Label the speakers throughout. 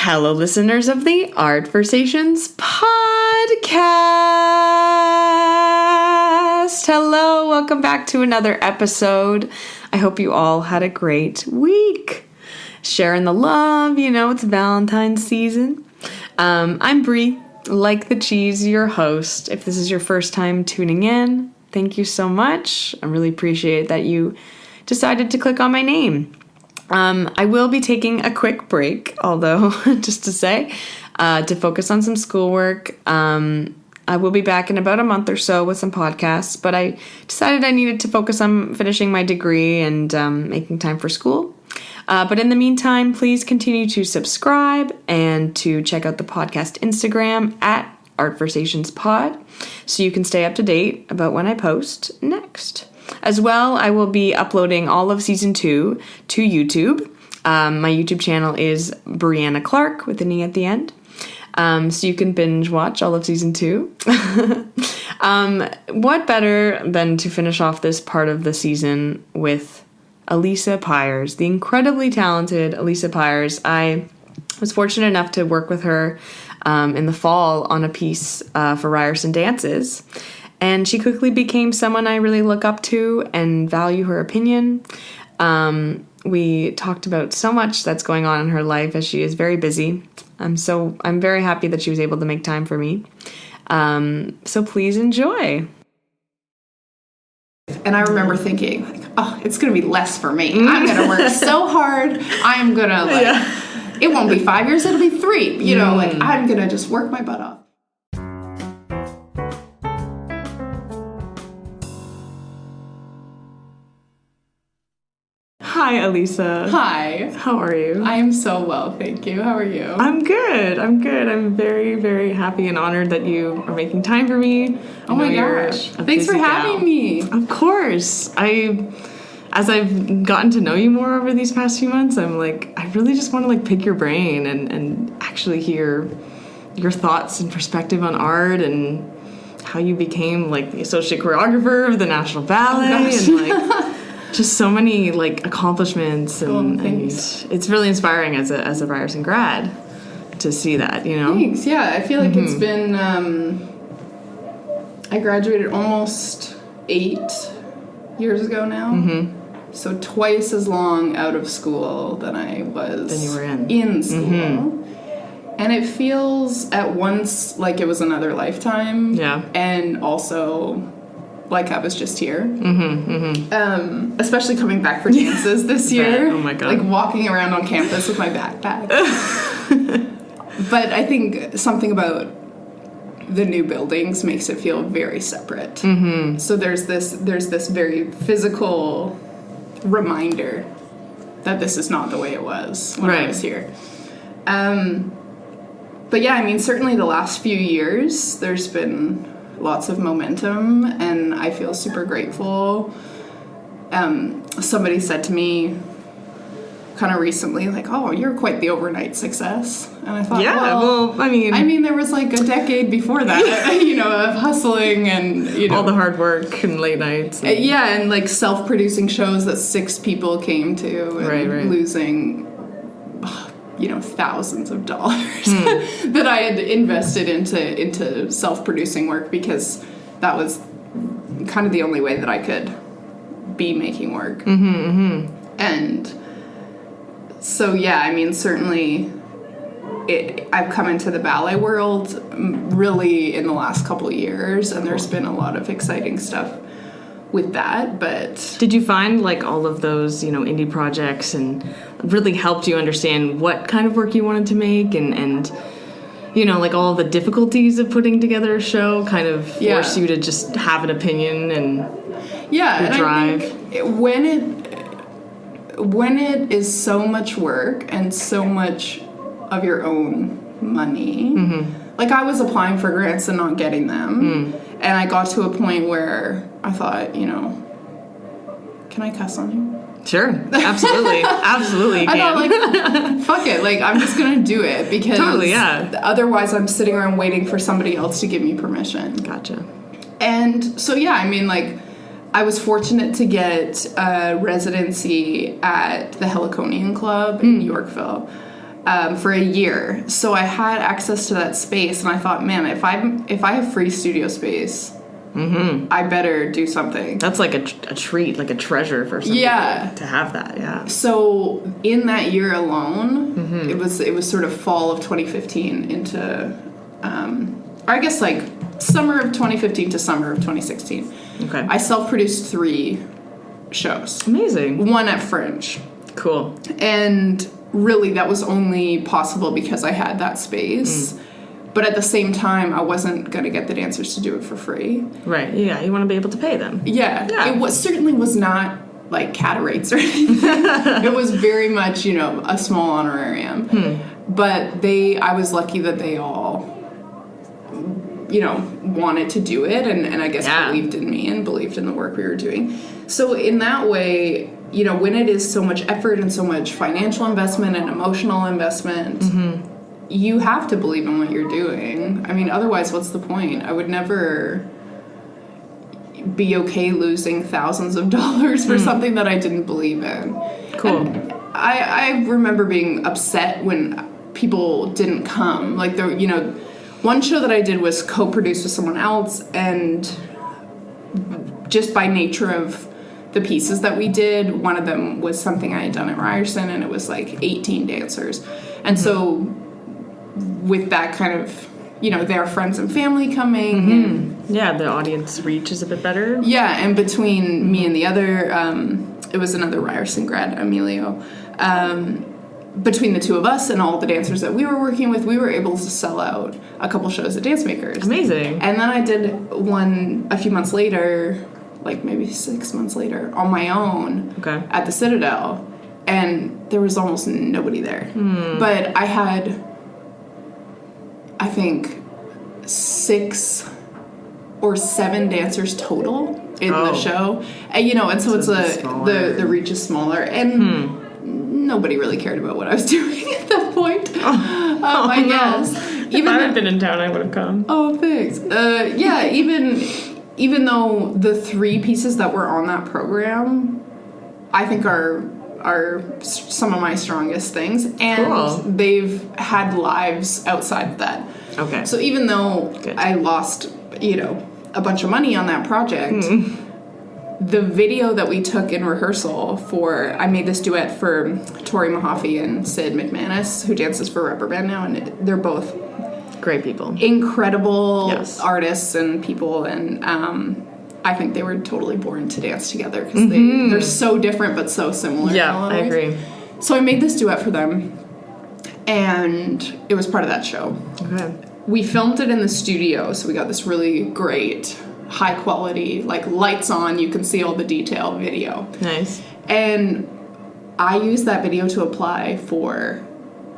Speaker 1: Hello, listeners of the Art Versations podcast. Hello, welcome back to another episode. I hope you all had a great week. Sharing the love, it's Valentine's season. I'm Bri, like the cheese, your host. If this is your first time tuning in, thank you so much. I really appreciate that you decided to click on my name. I will be taking a quick break, although, just to say, to focus on some schoolwork. I will be back in about a month or so with some podcasts, but I decided I needed to focus on finishing my degree and making time for school. But in the meantime, please continue to subscribe and to check out the podcast Instagram at ArtVersationsPod so you can stay up to date about when I post next. As well, I will be uploading all of Season 2 to YouTube. My YouTube channel is Bri Clarke with an E at the end. So you can binge watch all of Season 2. What better than to finish off this part of the season with Alysa Pires, the incredibly talented Alysa Pires. I was fortunate enough to work with her in the fall on a piece for Ryerson Dances. And she quickly became someone I really look up to and value her opinion. We talked about so much that's going on in her life as she is very busy. I'm very happy that she was able to make time for me. So please enjoy.
Speaker 2: And I remember thinking, it's going to be less for me. I'm going to work so hard. I'm going to, it won't be 5 years, it'll be 3. I'm going to just work my butt off.
Speaker 1: Hi, Alysa.
Speaker 2: Hi.
Speaker 1: How are you?
Speaker 2: I am so well, thank you. How are you?
Speaker 1: I'm good. I'm very, very happy and honored that you are making time for me.
Speaker 2: Oh my gosh. Thanks for having me.
Speaker 1: Of course. As I've gotten to know you more over these past few months, I'm like, I really just want to pick your brain and actually hear your thoughts and perspective on art and how you became the associate choreographer of the National Ballet and just so many accomplishments and it's really inspiring as a Ryerson grad to see that,
Speaker 2: Thanks. Yeah, I feel like it's been I graduated almost 8 years ago now. So twice as long out of school than I was
Speaker 1: than you were
Speaker 2: in school. And it feels at once like it was another lifetime. Yeah. And also like I was just here. Especially coming back for dances this year.
Speaker 1: Oh my God.
Speaker 2: Walking around on campus with my backpack. But I think something about the new buildings makes it feel very separate. So there's this very physical reminder that this is not the way it was when I was here. But yeah, certainly the last few years there's been lots of momentum, and I feel super grateful. Somebody said to me kind of recently, oh, you're quite the overnight success. And I thought, there was a decade before that, of hustling and,
Speaker 1: all the hard work and late nights.
Speaker 2: And self-producing shows that 6 people came to and losing thousands of dollars that I had invested into self-producing work because that was kind of the only way that I could be making work. And so, certainly I've come into the ballet world really in the last couple of years, and there's been a lot of exciting stuff with that. But
Speaker 1: did you find all of those indie projects and really helped you understand what kind of work you wanted to make and all the difficulties of putting together a show kind of force you to just have an opinion and drive?
Speaker 2: I think when it is so much work and so much of your own money, I was applying for grants and not getting them. And I got to a point where I thought, can I cuss on you?
Speaker 1: Sure, absolutely. Absolutely you can.
Speaker 2: I thought, fuck it, I'm just gonna do it because otherwise I'm sitting around waiting for somebody else to give me permission.
Speaker 1: Gotcha.
Speaker 2: And so, I was fortunate to get a residency at the Heliconian Club in Yorkville. for a year. So I had access to that space, and I thought, man, if I have free studio space, I better do something.
Speaker 1: That's like a treat, like a treasure for somebody to have that. Yeah.
Speaker 2: So in that year alone, it was sort of fall of 2015 into, or I guess like summer of 2015 to summer of 2016.
Speaker 1: Okay.
Speaker 2: I self-produced 3 shows.
Speaker 1: Amazing.
Speaker 2: 1 at Fringe.
Speaker 1: Cool.
Speaker 2: And really that was only possible because I had that space. But at the same time, I wasn't going to get the dancers to do it for free.
Speaker 1: Right. Yeah. You want to be able to pay them.
Speaker 2: Yeah. It certainly was not like cat rates or anything. It was very much, a small honorarium. But I was lucky that they all, wanted to do it and I guess believed in me and believed in the work we were doing. So in that way, when it is so much effort and so much financial investment and emotional investment, you have to believe in what you're doing. I mean, otherwise, what's the point? I would never be okay losing thousands of dollars for something that I didn't believe in.
Speaker 1: Cool.
Speaker 2: And I remember being upset when people didn't come. Like, one show that I did was co-produced with someone else, and just by nature of the pieces that we did, one of them was something I had done at Ryerson, and it was like 18 dancers. And so with that kind of, their friends and family coming. And,
Speaker 1: the audience reach is a bit better.
Speaker 2: Yeah, and between me and the other, it was another Ryerson grad, Emilio, between the two of us and all the dancers that we were working with, we were able to sell out a couple shows at Dance Makers.
Speaker 1: Amazing.
Speaker 2: And then I did one a few months later, like maybe 6 months later, on my own at the Citadel, and there was almost nobody there. But I had, I think, 6 or 7 dancers total in the show, and and so it's the reach is smaller, and nobody really cared about what I was doing at that point. I guess.
Speaker 1: If I had been in town, I would have come.
Speaker 2: Oh, thanks. Even though the 3 pieces that were on that program, I think are some of my strongest things, and they've had lives outside of that.
Speaker 1: Okay.
Speaker 2: So even though I lost, a bunch of money on that project, the video that we took in rehearsal I made this duet for Tori Mahaffey and Sid McManus, who dances for Rubber Band now, and they're both
Speaker 1: great people,
Speaker 2: incredible artists and people, and I think they were totally born to dance together because they're so different but so similar.
Speaker 1: Yeah, I agree.
Speaker 2: So I made this duet for them, and it was part of that show.
Speaker 1: Okay.
Speaker 2: We filmed it in the studio, so we got this really great, high quality, like lights on, you can see all the detail video. Nice. And I used that video to apply for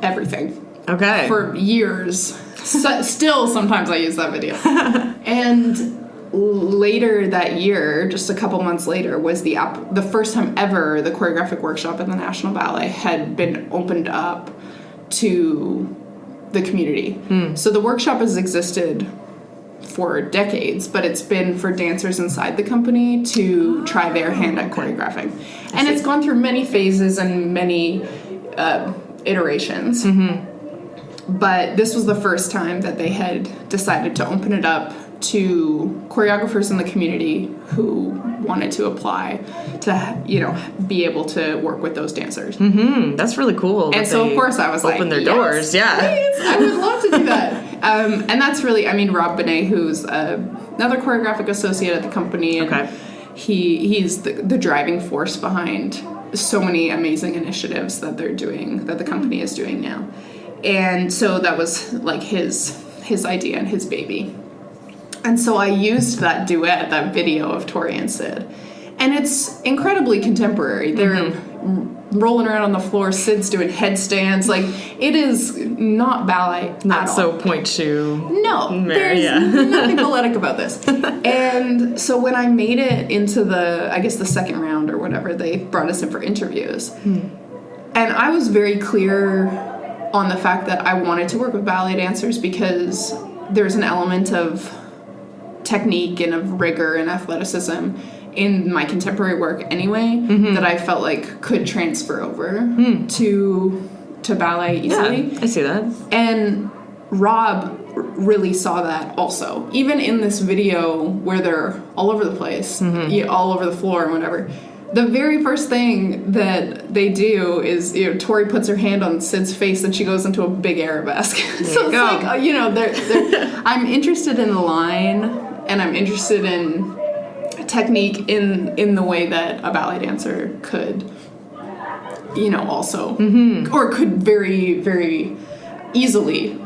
Speaker 2: everything. Okay. For years. Still, sometimes I use that video. And later that year, just a couple months later, was the first time ever the choreographic workshop at the National Ballet had been opened up to the community. So the workshop has existed for decades, but it's been for dancers inside the company to try their hand at choreographing. And it's gone through many phases and many iterations. But this was the first time that they had decided to open it up to choreographers in the community who wanted to apply to, be able to work with those dancers.
Speaker 1: That's really cool.
Speaker 2: And so, of course, I was
Speaker 1: open their doors.
Speaker 2: Please, I would love to do that. And that's really, Rob Benet, who's another choreographic associate at the company. And he's the driving force behind so many amazing initiatives that they're doing, that the company is doing now. And so that was like his idea and his baby. And so I used that duet, that video of Tori and Sid. And it's incredibly contemporary. They're rolling around on the floor. Sid's doing headstands. Like, it is not ballet
Speaker 1: not
Speaker 2: at all.
Speaker 1: So point to...
Speaker 2: No, there's nothing poetic about this. And so when I made it into the second round or whatever, they brought us in for interviews. And I was very clear on the fact that I wanted to work with ballet dancers because there's an element of technique and of rigor and athleticism in my contemporary work anyway that I felt like could transfer over to to ballet easily.
Speaker 1: Yeah, I see that.
Speaker 2: And Rob really saw that also. Even in this video where they're all over the place, all over the floor and whatever, the very first thing that they do is, Tori puts her hand on Sid's face and she goes into a big arabesque. So it's like, I'm interested in the line and I'm interested in technique in the way that a ballet dancer could, also, or could very, very easily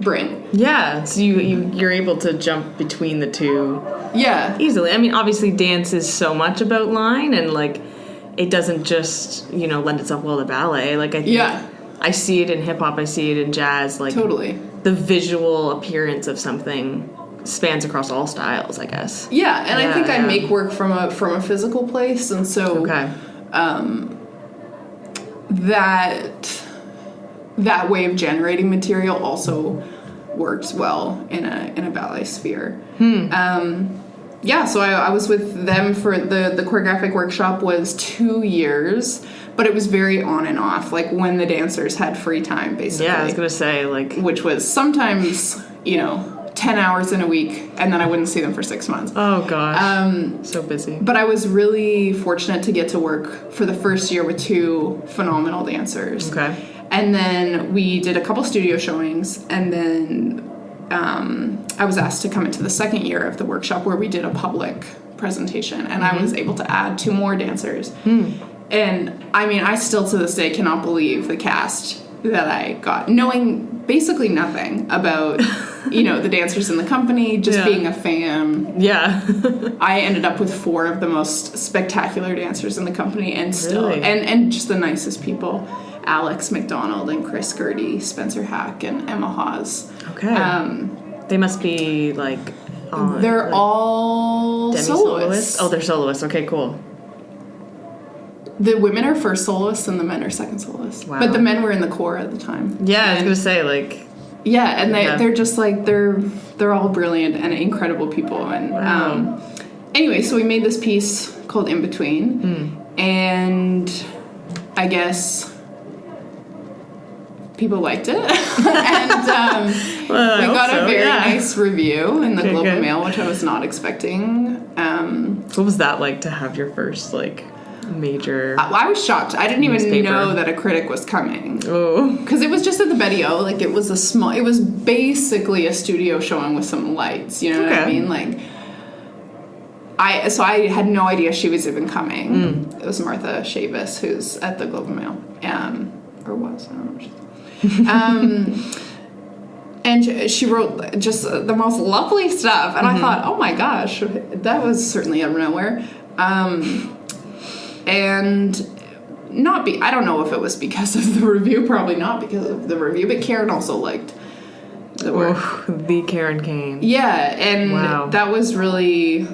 Speaker 2: bring.
Speaker 1: Yeah, so you're able to jump between the two.
Speaker 2: Yeah.
Speaker 1: Easily. I mean, obviously dance is so much about line and, like, it doesn't just, lend itself well to ballet. Like, I think I see it in hip-hop, I see it in jazz. Like,
Speaker 2: totally.
Speaker 1: The visual appearance of something spans across all styles, I guess.
Speaker 2: Yeah, and I think I make work from a physical place, and so that way of generating material also works well in a ballet sphere. So I was with them for the choreographic workshop was 2 years, but it was very on and off, like when the dancers had free time, basically.
Speaker 1: Yeah, I was gonna say, like,
Speaker 2: which was sometimes 10 hours in a week, and then I wouldn't see them for 6 months.
Speaker 1: Oh gosh, so busy.
Speaker 2: But I was really fortunate to get to work for the first year with 2 phenomenal dancers.
Speaker 1: Okay.
Speaker 2: And then we did a couple studio showings, and then I was asked to come into the second year of the workshop where we did a public presentation, and I was able to add 2 more dancers. And I mean, I still to this day cannot believe the cast that I got, knowing basically nothing about, the dancers in the company, just being a fan.
Speaker 1: Yeah.
Speaker 2: I ended up with 4 of the most spectacular dancers in the company, and still,
Speaker 1: Really?
Speaker 2: and just the nicest people. Alex McDonald and Chris Gertie, Spencer Hack, and Emma Hawes.
Speaker 1: Okay. They must be, like,
Speaker 2: they're all soloists.
Speaker 1: Oh, they're soloists. Okay, cool.
Speaker 2: The women are first soloists and the men are second soloists.
Speaker 1: Wow.
Speaker 2: But the men were in the core at the time.
Speaker 1: Yeah, I was gonna say, like...
Speaker 2: Yeah, and they're just, like, they're all brilliant and incredible people. And anyway, so we made this piece called In Between. And I guess... people liked it, and we got a very nice review in the Globe and Mail, which I was not expecting.
Speaker 1: What was that like to have your first, like, major...
Speaker 2: I was shocked. I didn't even
Speaker 1: newspaper.
Speaker 2: know that a critic was coming.
Speaker 1: Oh.
Speaker 2: Because it was just at the Betty-O. Like, it was it was basically a studio showing with some lights, you know what I mean? Like, so I had no idea she was even coming. It was Martha Chavis, who's at the Globe and Mail, or was, I don't know. And she wrote just the most lovely stuff, and I thought, oh my gosh, that was certainly out of nowhere. And I don't know if it was because of the review, probably not because of the review, but Karen also liked the work.
Speaker 1: The Karen Kane.
Speaker 2: Yeah, and that was really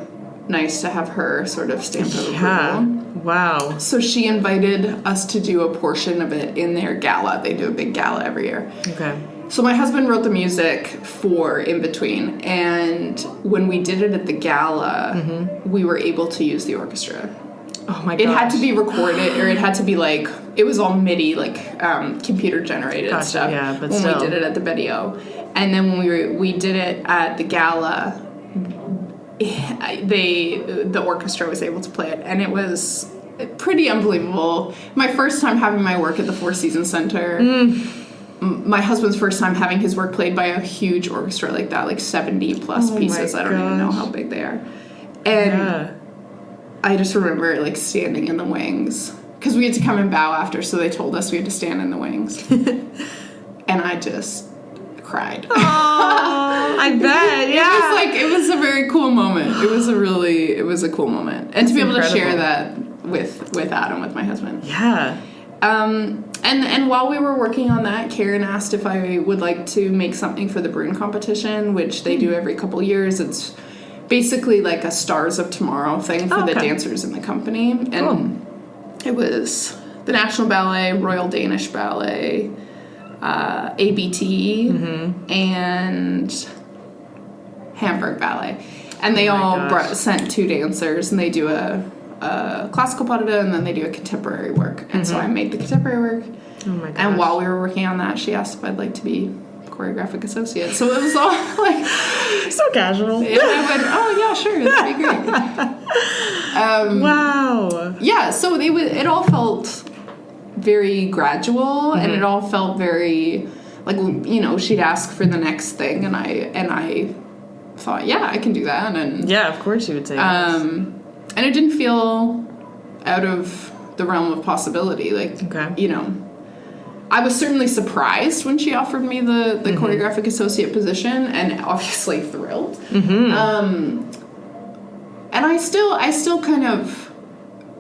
Speaker 2: nice to have her sort of stamp of approval.
Speaker 1: Wow.
Speaker 2: So she invited us to do a portion of it in their gala. They do a big gala every year. Okay. So my husband wrote the music for In Between, and when we did it at the gala, we were able to use the orchestra.
Speaker 1: Oh my gosh.
Speaker 2: It had to be recorded, or it had to be like, it was all MIDI, like computer generated stuff.
Speaker 1: Yeah, but
Speaker 2: when
Speaker 1: still.
Speaker 2: we did it at the Betty-O. And then when we did it at the gala, the orchestra was able to play it, and it was pretty unbelievable. My first time having my work at the Four Seasons Center, my husband's first time having his work played by a huge orchestra like that, like 70 plus pieces. I don't even know how big they are. And I just remember like standing in the wings, because we had to come and bow after, so they told us we had to stand in the wings. And I just cried.
Speaker 1: Oh, I bet. Yeah.
Speaker 2: It was a very cool moment. It was a cool moment. And to be able to share that with Adam, with my husband.
Speaker 1: Yeah.
Speaker 2: And while we were working on that, Karen asked if I would like to make something for the Bruin competition, which they do every couple years. It's basically like a Stars of Tomorrow thing for the dancers in the company. And it was the National Ballet, Royal Danish Ballet, ABT, and Hamburg Ballet. And they all sent 2 dancers, and they do a classical pas de deux, and then they do a contemporary work. And so I made the contemporary work.
Speaker 1: Oh my gosh.
Speaker 2: And while we were working on that, she asked if I'd like to be choreographic associate. So it was all like
Speaker 1: so casual.
Speaker 2: And I went, oh yeah, sure, that'd be great.
Speaker 1: Wow.
Speaker 2: Yeah, so it all felt very gradual, and it all felt very like, you know, she'd ask for the next thing, and I thought, yeah, I can do that, and
Speaker 1: yeah, of course you would say yes.
Speaker 2: And it didn't feel out of the realm of possibility, like, you know. I was certainly surprised when she offered me the choreographic associate position, and obviously thrilled. And I still kind of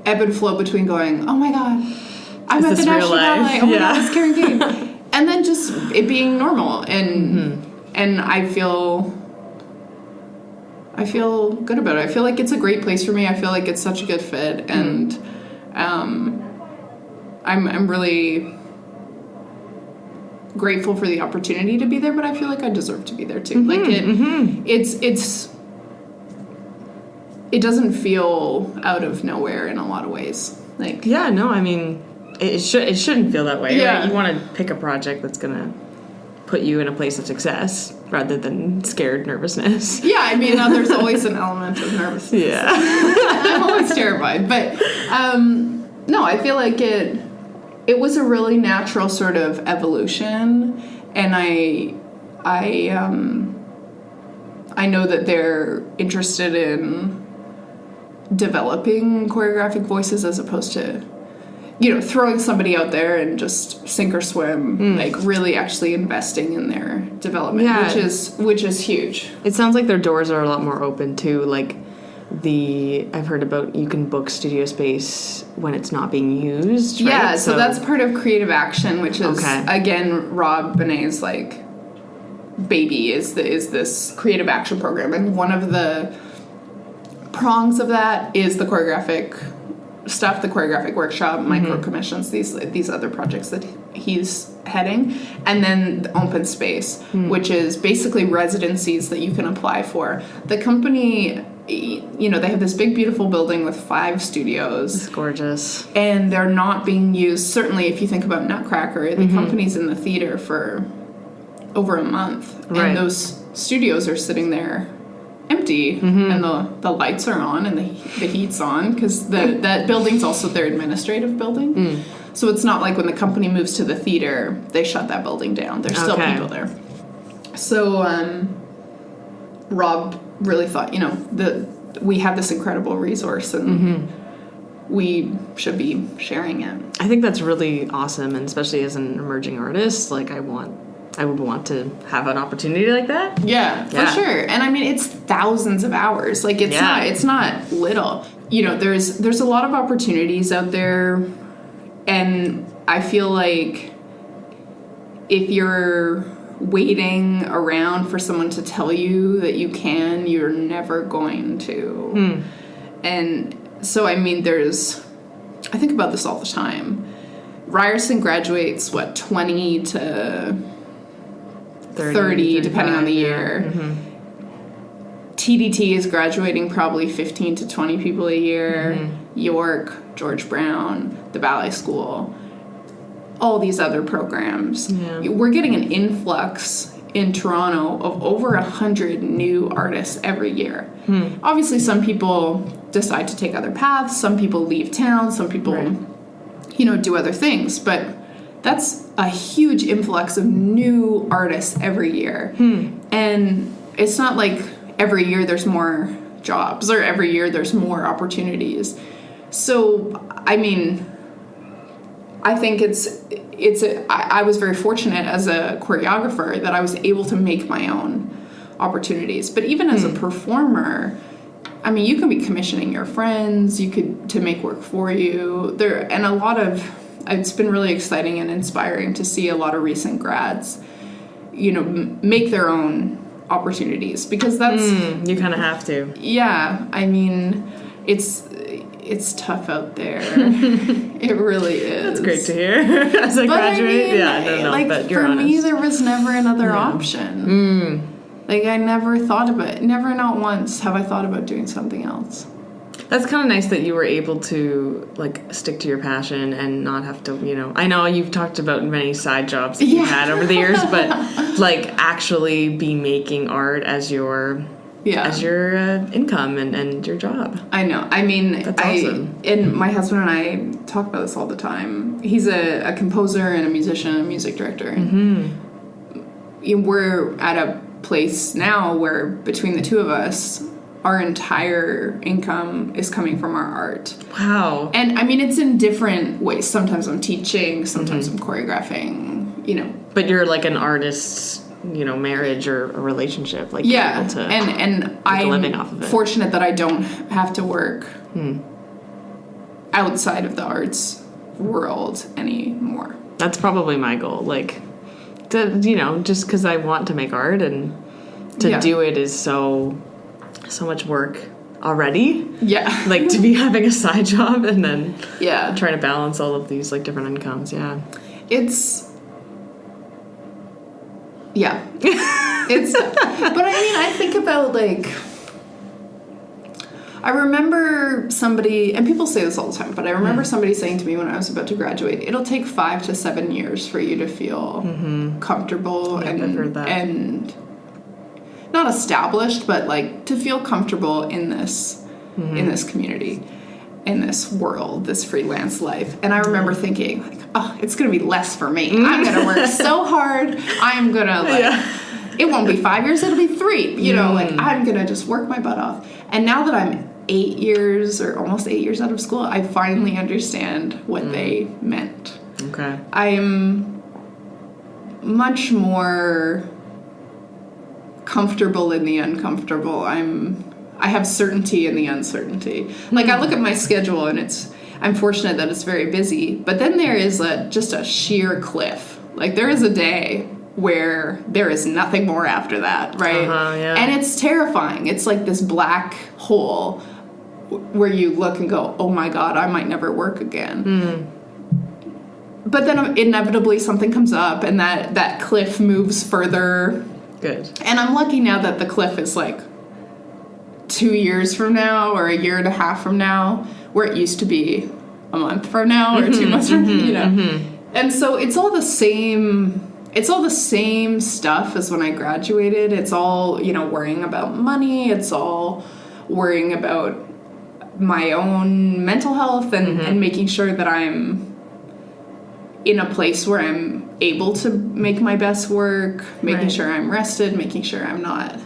Speaker 2: ebb and flow between going, oh my god, I'm at the National Ballet. Oh my god, it's Karen King. And then just it being normal, and I feel good about it. I feel like it's a great place for me. I feel like it's such a good fit, and I'm really grateful for the opportunity to be there, but I feel like I deserve to be there too. Like it doesn't feel out of nowhere in a lot of ways. Like,
Speaker 1: yeah, no, I mean, it shouldn't feel that way.
Speaker 2: Yeah.
Speaker 1: Right? You want to pick a project that's gonna put you in a place of success rather than scared nervousness.
Speaker 2: Yeah, I mean, there's always an element of nervousness.
Speaker 1: Yeah.
Speaker 2: I'm always terrified, but no, I feel like it was a really natural sort of evolution, and I know that they're interested in developing choreographic voices as opposed to, you know, throwing somebody out there and just sink or swim, like really actually investing in their development, which is huge.
Speaker 1: It sounds like their doors are a lot more open too, like I've heard about you can book studio space when it's not being used, right?
Speaker 2: Yeah, so that's part of Creative Action, which is, again, Rob Bonet's, like, baby is this Creative Action program. And one of the prongs of that is the choreographic stuff, the choreographic workshop, micro commissions, these other projects that he's heading, and then the open space, which is basically residencies that you can apply for. The company, you know, they have this big, beautiful building with 5 studios.
Speaker 1: It's gorgeous.
Speaker 2: And they're not being used. Certainly, if you think about Nutcracker, the company's in the theater for over a month.
Speaker 1: Right.
Speaker 2: And those studios are sitting there empty, and the lights are on, and the heat's on, because that building's also their administrative building. So it's not like when the company moves to the theater, they shut that building down. There's still people there. So Rob really thought, you know, we have this incredible resource, and we should be sharing it.
Speaker 1: I think that's really awesome, and especially as an emerging artist, like I would want to have an opportunity like that.
Speaker 2: Yeah, for sure. And I mean, it's thousands of hours. Like it's not little. You know, there's a lot of opportunities out there, and I feel like if you're waiting around for someone to tell you that you can, you're never going to. And so, I mean, I think about this all the time. Ryerson graduates, 20 to 30 depending on the year. TDT is graduating probably 15 to 20 people a year. York, George Brown, the ballet school, all these other programs. We're getting an influx in Toronto of over 100 new artists every year. Obviously, some people decide to take other paths. Some people leave town. Some people, you know, do other things. But that's a huge influx of new artists every year. And it's not like every year there's more jobs or every year there's more opportunities. So, I mean, I think I was very fortunate as a choreographer that I was able to make my own opportunities. But even as a performer, I mean, you can be commissioning your friends, to make work for you. It's been really exciting and inspiring to see a lot of recent grads, you know, make their own opportunities, because that's
Speaker 1: you kind of have to.
Speaker 2: Yeah, I mean, it's tough out there. It really is.
Speaker 1: That's great to hear. As a graduate,
Speaker 2: but you're honest. For me, there was never another option. Like, I never thought about it. Never, not once, have I thought about doing something else.
Speaker 1: That's kind of nice that you were able to, like, stick to your passion and not have to, you know... I know you've talked about many side jobs that you've had over the years, but, like, actually be making art as your... as your income and your job.
Speaker 2: I know. I mean,
Speaker 1: that's awesome.
Speaker 2: And my husband and I talk about this all the time. He's a composer and a musician and a music director. And we're at a place now where between the two of us, our entire income is coming from our art.
Speaker 1: Wow.
Speaker 2: And I mean, it's in different ways. Sometimes I'm teaching, sometimes I'm choreographing, you know.
Speaker 1: But you're like an artist's, you know, marriage or a relationship, like
Speaker 2: yeah,
Speaker 1: able to
Speaker 2: and I'm
Speaker 1: living off of it.
Speaker 2: Fortunate that I don't have to work outside of the arts world anymore.
Speaker 1: That's probably my goal, like, to, you know, just because I want to make art and to do it is so much work already. Yeah, like to be having a side job and then trying to balance all of these like different incomes. Yeah, it's. Yeah. It's, but I mean, I think about, like, I remember somebody, and people say this all the time, but I remember somebody saying to me when I was about to graduate, it'll take 5 to 7 years for you to feel comfortable and not established, but, like, to feel comfortable in this community, in this world, this freelance life. And I remember thinking, like, oh, it's going to be less for me. I'm going to work so hard. I'm going to, like, it won't be 5 years, it'll be 3. You know, like, I'm going to just work my butt off. And now that I'm 8 years or almost 8 years out of school, I finally understand what they meant. Okay. I'm much more comfortable in the uncomfortable. I have certainty in the uncertainty. Like, I look at my schedule and I'm fortunate that it's very busy, but then there is just a sheer cliff. Like, there is a day where there is nothing more after that, right? And it's terrifying. It's like this black hole where you look and go, oh my God, I might never work again. But then inevitably something comes up and that cliff moves further. Good. And I'm lucky now that the cliff is like 2 years from now or a year and a half from now, where it used to be a month from now or 2 months from now, you know. And so it's all the same stuff as when I graduated. It's all, you know, worrying about money. It's all worrying about my own mental health and making sure that I'm in a place where I'm able to make my best work, making sure I'm rested, making sure I'm not,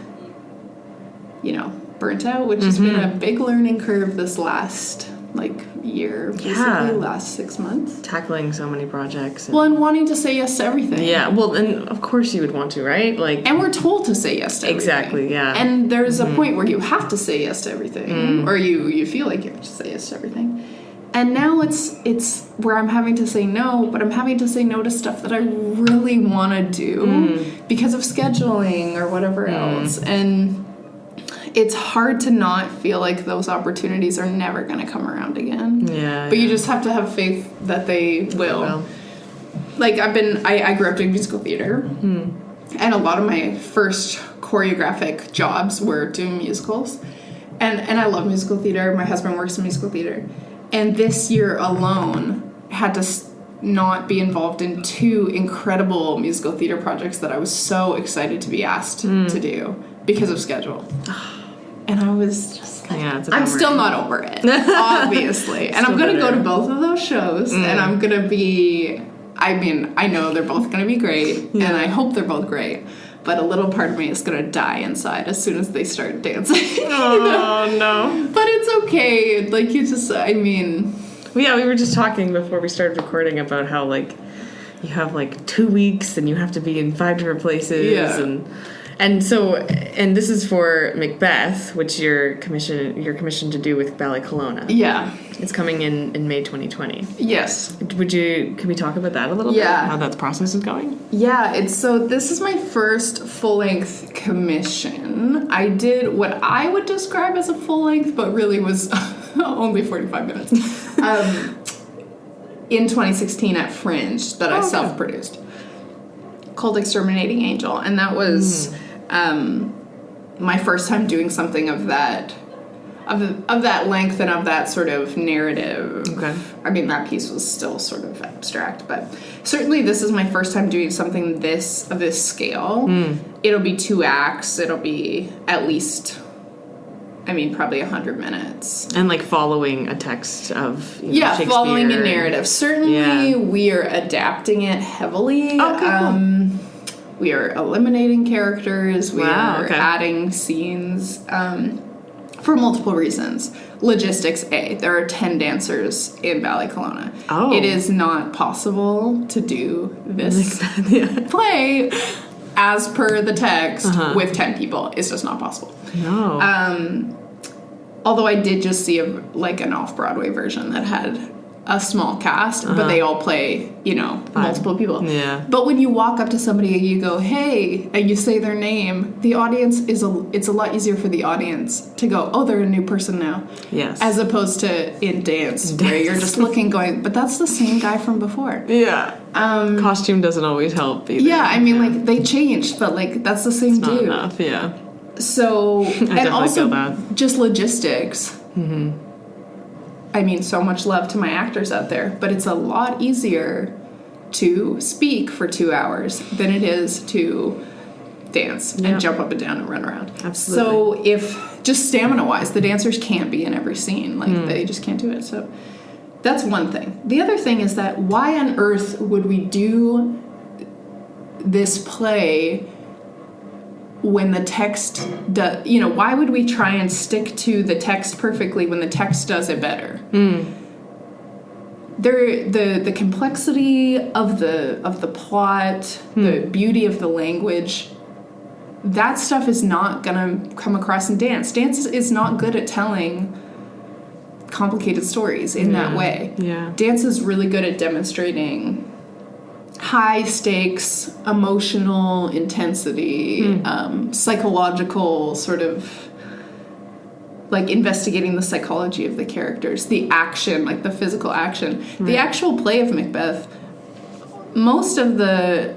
Speaker 1: you know, burnt out, which has been a big learning curve this last, like, year, basically, last 6 months. Tackling so many projects. And wanting to say yes to everything. Yeah, well, and of course you would want to, right? Like, and we're told to say yes to everything. Exactly, yeah. And there's a point where you have to say yes to everything, or you feel like you have to say yes to everything. And now it's where I'm having to say no, but I'm having to say no to stuff that I really want to do because of scheduling or whatever else. And it's hard to not feel like those opportunities are never going to come around again. Yeah. But you just have to have faith that they will. Like, I grew up doing musical theater. And a lot of my first choreographic jobs were doing musicals. And I love musical theater. My husband works in musical theater. And this year alone had to not be involved in 2 incredible musical theater projects that I was so excited to be asked to do because of schedule. And I was just like, I'm still not over it, obviously. And I'm going to go to both of those shows, and I'm going to be, I mean, I know they're both going to be great, and I hope they're both great. But a little part of me is going to die inside as soon as they start dancing. Oh, no. But it's okay. Like, you just, I mean... Well, yeah, we were just talking before we started recording about how, like, you have, like, 2 weeks and you have to be in 5 different places. Yeah. And so, and this is for Macbeth, which you're commissioned to do with Ballet Kelowna. Yeah. It's coming in May 2020. Yes. Can we talk about that a little bit? How that process is going? Yeah, this is my first full-length commission. I did what I would describe as a full-length, but really was only 45 minutes. In 2016 at Fringe that I self-produced, called Exterminating Angel. And that was... my first time doing something of
Speaker 2: of that length and of that sort of narrative.
Speaker 1: Okay.
Speaker 2: I mean, that piece was still sort of abstract, but certainly this is my first time doing something of this scale. It'll be 2 acts. It'll be at least, I mean, probably 100 minutes.
Speaker 1: And like following a text of Shakespeare.
Speaker 2: Following a narrative. Certainly, we are adapting it heavily.
Speaker 1: Okay, cool.
Speaker 2: We are eliminating characters. We are
Speaker 1: okay.
Speaker 2: adding scenes. For multiple reasons. Logistics A. There are 10 dancers in Ballet Kelowna.
Speaker 1: Oh.
Speaker 2: It is not possible to do this play as per the text with 10 people. It's just not possible.
Speaker 1: No.
Speaker 2: Although I did just see an off-Broadway version that had a small cast, but they all play, multiple people.
Speaker 1: Yeah.
Speaker 2: But when you walk up to somebody and you go, hey, and you say their name, the audience it's a lot easier for the audience to go, oh, they're a new person now.
Speaker 1: Yes.
Speaker 2: As opposed to in dance, where you're just looking going, but that's the same guy from before.
Speaker 1: Yeah. Costume doesn't always help either.
Speaker 2: Yeah, I mean, they changed, but, that's the same dude.
Speaker 1: Not enough, yeah.
Speaker 2: So, and also
Speaker 1: feel that.
Speaker 2: just logistics. Mm-hmm. I mean, so much love to my actors out there, but it's a lot easier to speak for 2 hours than it is to dance and jump up and down and run around.
Speaker 1: Absolutely.
Speaker 2: So if, just stamina-wise, the dancers can't be in every scene. They just can't do it. So that's one thing. The other thing is that why on earth would we do this play when the text does, why would we try and stick to the text perfectly when the text does it better? The complexity of the plot, the beauty of the language, that stuff is not gonna come across in dance. Dance is not good at telling complicated stories in that way.
Speaker 1: Yeah.
Speaker 2: Dance is really good at demonstrating high stakes, emotional intensity, psychological sort of investigating the psychology of the characters, the action, the physical action. Right. The actual play of Macbeth, most of the,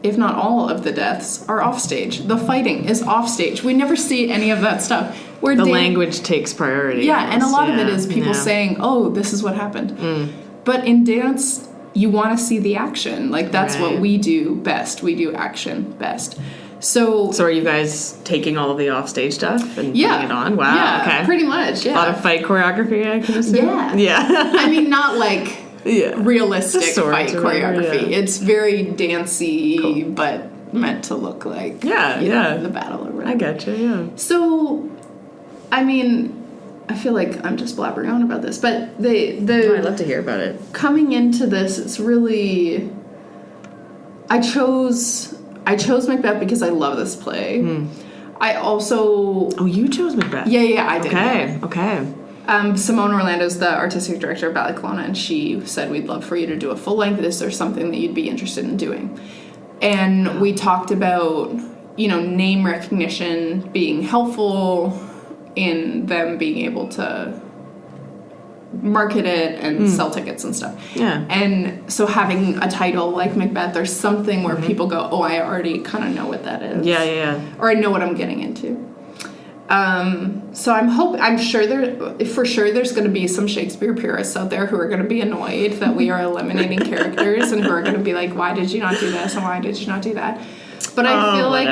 Speaker 2: if not all of the deaths, are offstage. The fighting is offstage. We never see any of that stuff. Where
Speaker 1: the language takes priority.
Speaker 2: Yeah, almost. And a lot of it is people saying, oh, this is what happened. But in dance, you want to see the action. That's what we do best. We do action best. So
Speaker 1: are you guys taking all of the offstage stuff and putting it on? Wow,
Speaker 2: yeah,
Speaker 1: okay.
Speaker 2: Pretty much, yeah.
Speaker 1: A lot of fight choreography, I can assume?
Speaker 2: Yeah. I mean, not realistic fight choreography.
Speaker 1: Yeah.
Speaker 2: It's very dancey, but meant to look like the battle or whatever.
Speaker 1: I gotcha, yeah.
Speaker 2: So, I mean, I feel like I'm just blabbering on about this, but I'd
Speaker 1: love to hear about it.
Speaker 2: Coming into this, it's really, I chose Macbeth because I love this play. I also...
Speaker 1: Oh, you chose Macbeth?
Speaker 2: Yeah, I did.
Speaker 1: Okay.
Speaker 2: Simone Orlando's the artistic director of Ballet Kelowna, and she said, we'd love for you to do a full length. Is there something that you'd be interested in doing? And we talked about, name recognition being helpful in them being able to market it and sell tickets and stuff. Yeah. And so having a title like Macbeth, there's something where people go, oh, I already kind of know what that is.
Speaker 1: Yeah.
Speaker 2: Or I know what I'm getting into. So I'm sure there's going to be some Shakespeare purists out there who are going to be annoyed that we are eliminating characters and who are going to be like, why did you not do this and why did you not do that? But I feel like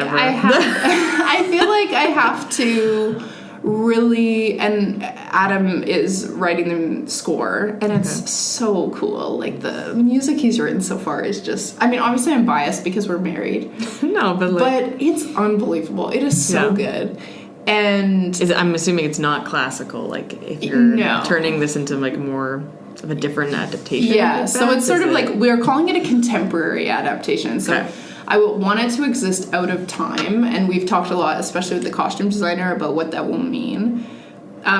Speaker 2: I have to really, and Adam is writing the score, and it's so cool. The music he's written so far is just, I mean, obviously I'm biased because we're married.
Speaker 1: No,
Speaker 2: but it's unbelievable. It is so good. And
Speaker 1: I'm assuming it's not classical, if you're turning this into more of a different adaptation.
Speaker 2: Yeah, so it's sort of we're calling it a contemporary adaptation. So I want it to exist out of time, and we've talked a lot, especially with the costume designer, about what that will mean.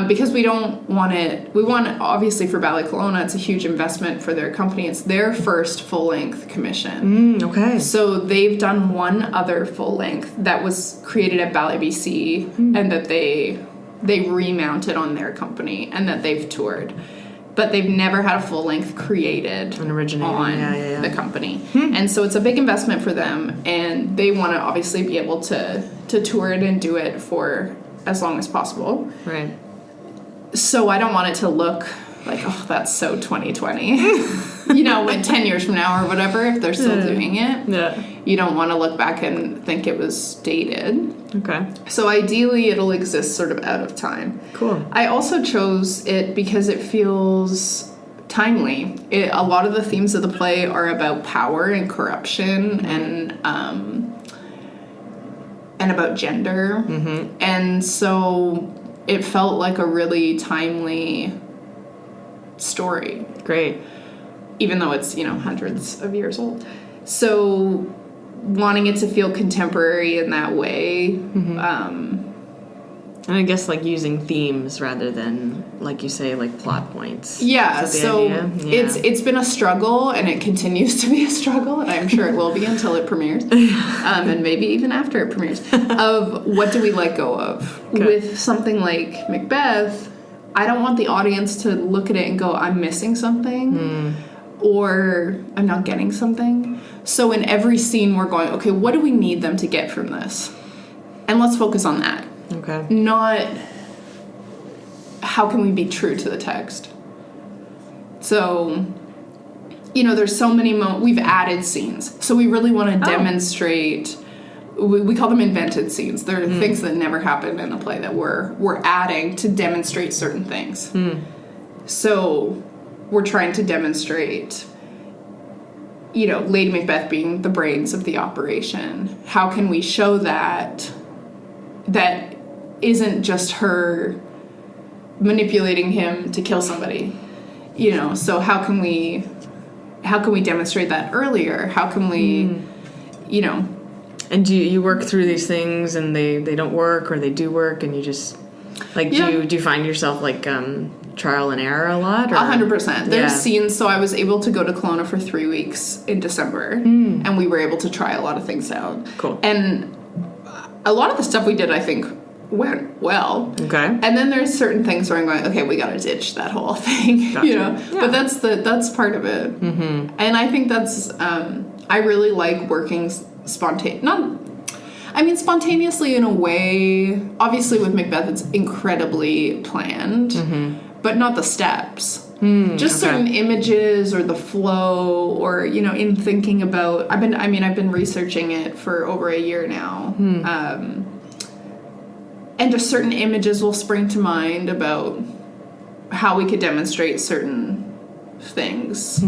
Speaker 2: Because we don't want it, obviously for Ballet Kelowna, it's a huge investment for their company. It's their first full-length commission.
Speaker 1: Okay.
Speaker 2: So they've done one other full-length that was created at Ballet BC, and that they remounted on their company, and that they've toured. But they've never had a full-length created on the company. And so it's a big investment for them, and they want to obviously be able to tour it and do it for as long as possible.
Speaker 1: Right.
Speaker 2: So I don't want it to look like, oh, that's so 2020. You know, 10 years from now or whatever, if they're still doing it.
Speaker 1: Yeah.
Speaker 2: You don't want to look back and think it was dated.
Speaker 1: Okay.
Speaker 2: So ideally, it'll exist sort of out of time.
Speaker 1: Cool.
Speaker 2: I also chose it because it feels timely. A lot of the themes of the play are about power and corruption and about gender. Mm-hmm. And so it felt like a really timely story.
Speaker 1: Great.
Speaker 2: Even though it's, hundreds of years old. So wanting it to feel contemporary in that way.
Speaker 1: Mm-hmm. And I guess, like, using themes rather than, like you say, like, plot points.
Speaker 2: Yeah, so it's been a struggle, and it continues to be a struggle, and I'm sure it will be until it premieres, and maybe even after it premieres, of what do we let go of. Okay. With something like Macbeth, I don't want the audience to look at it and go, I'm missing something, or I'm not getting something. So in every scene, we're going, okay, what do we need them to get from this? And let's focus on that.
Speaker 1: Okay.
Speaker 2: Not how can we be true to the text. So, there's so many we've added scenes. So we really want to demonstrate, we call them invented scenes. They're things that never happened in the play that we're adding to demonstrate certain things. So we're trying to demonstrate, Lady Macbeth being the brains of the operation. How can we show that isn't just her manipulating him to kill somebody, so how can we demonstrate that earlier? How can we, And
Speaker 1: do you work through these things and they don't work, or they do work, and you just, like, do you find yourself, like, trial and error a lot?
Speaker 2: 100%. There's scenes, so I was able to go to Kelowna for 3 weeks in December, and we were able to try a lot of things out.
Speaker 1: Cool.
Speaker 2: And a lot of the stuff we did, I think, went well.
Speaker 1: Okay.
Speaker 2: And then there's certain things where I'm going, okay, we gotta ditch that whole thing. Gotcha. Yeah. But that's part of it. Mm-hmm. And I think that's I really like working spontaneously in a way. Obviously with Macbeth it's incredibly planned, but not the steps. Just certain images or the flow, or in thinking about. I've been researching it for over a year now, and just certain images will spring to mind about how we could demonstrate certain things.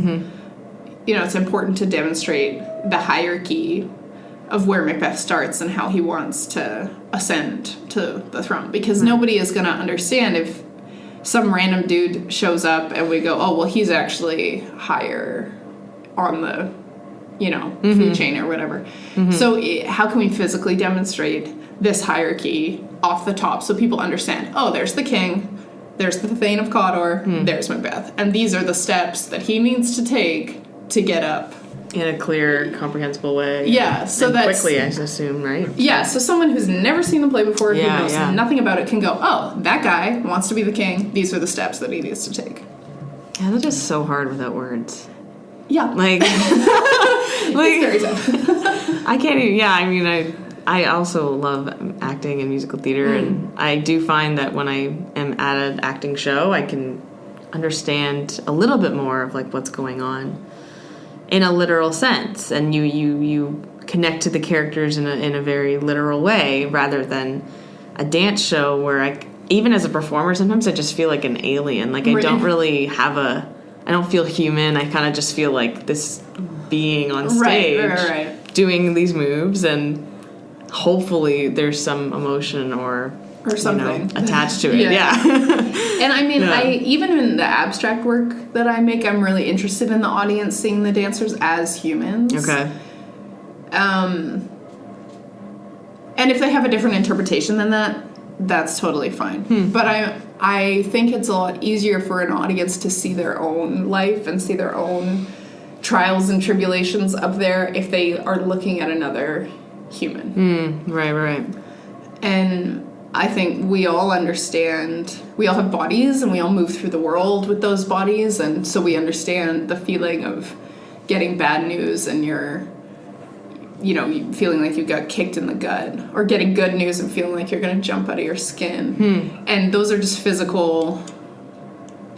Speaker 2: It's important to demonstrate the hierarchy of where Macbeth starts and how he wants to ascend to the throne, because nobody is going to understand if some random dude shows up and we go, oh, well, he's actually higher on the, food chain or whatever. So how can we physically demonstrate this hierarchy off the top so people understand, oh, there's the king, there's the Thane of Cawdor, there's Macbeth, and these are the steps that he needs to take to get up.
Speaker 1: In a clear, comprehensible way.
Speaker 2: Yeah, so that's...
Speaker 1: quickly, I assume, right?
Speaker 2: Yeah, so someone who's never seen the play before, who knows nothing about it, can go, oh, that guy wants to be the king. These are the steps that he needs to take.
Speaker 1: Yeah, that is so hard without words.
Speaker 2: Yeah.
Speaker 1: Like...
Speaker 2: it's very tough.
Speaker 1: I can't even... I also love acting and musical theater, and I do find that when I am at an acting show, I can understand a little bit more of, like, what's going on in a literal sense, and you connect to the characters in a very literal way, rather than a dance show where even as a performer, sometimes I just feel like an alien. Like, I don't really I don't feel human. I kind of just feel like this being on stage doing these moves, and hopefully there's some emotion or something attached to it. Yeah.
Speaker 2: And I mean, even in the abstract work that I make, I'm really interested in the audience seeing the dancers as humans.
Speaker 1: Okay.
Speaker 2: And if they have a different interpretation than that, that's totally fine. But I think it's a lot easier for an audience to see their own life and see their own trials and tribulations up there if they are looking at another human.
Speaker 1: Right.
Speaker 2: And I think we all understand, we all have bodies and we all move through the world with those bodies, and so we understand the feeling of getting bad news and you're, feeling like you got kicked in the gut, or getting good news and feeling like you're going to jump out of your skin. And those are just physical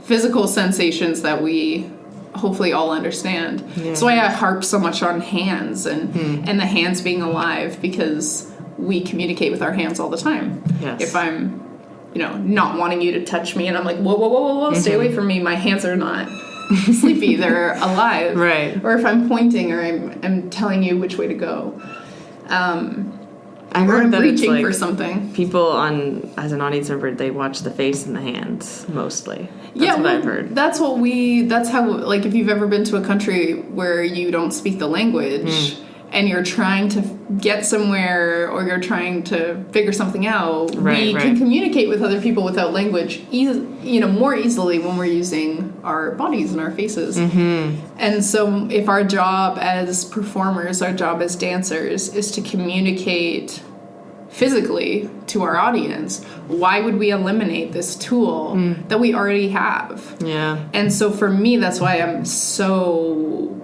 Speaker 2: physical sensations that we hopefully all understand. Yeah. That's why I harp so much on hands and the hands being alive, because we communicate with our hands all the time.
Speaker 1: Yes.
Speaker 2: If I'm, not wanting you to touch me and I'm like, whoa, stay away from me, my hands are not sleepy, they're alive.
Speaker 1: Right.
Speaker 2: Or if I'm pointing or I'm telling you which way to go.
Speaker 1: I heard that
Speaker 2: reaching
Speaker 1: it's like
Speaker 2: for something.
Speaker 1: People as an audience member, they watch the face and the hands mostly. That's what I've heard.
Speaker 2: That's how, like, if you've ever been to a country where you don't speak the language and you're trying to get somewhere or you're trying to figure something out, we can communicate with other people without language, more easily when we're using our bodies and our faces. Mm-hmm. And so if our job as performers, our job as dancers is to communicate physically to our audience, why would we eliminate this tool that we already have?
Speaker 1: Yeah.
Speaker 2: And so for me, that's why I'm so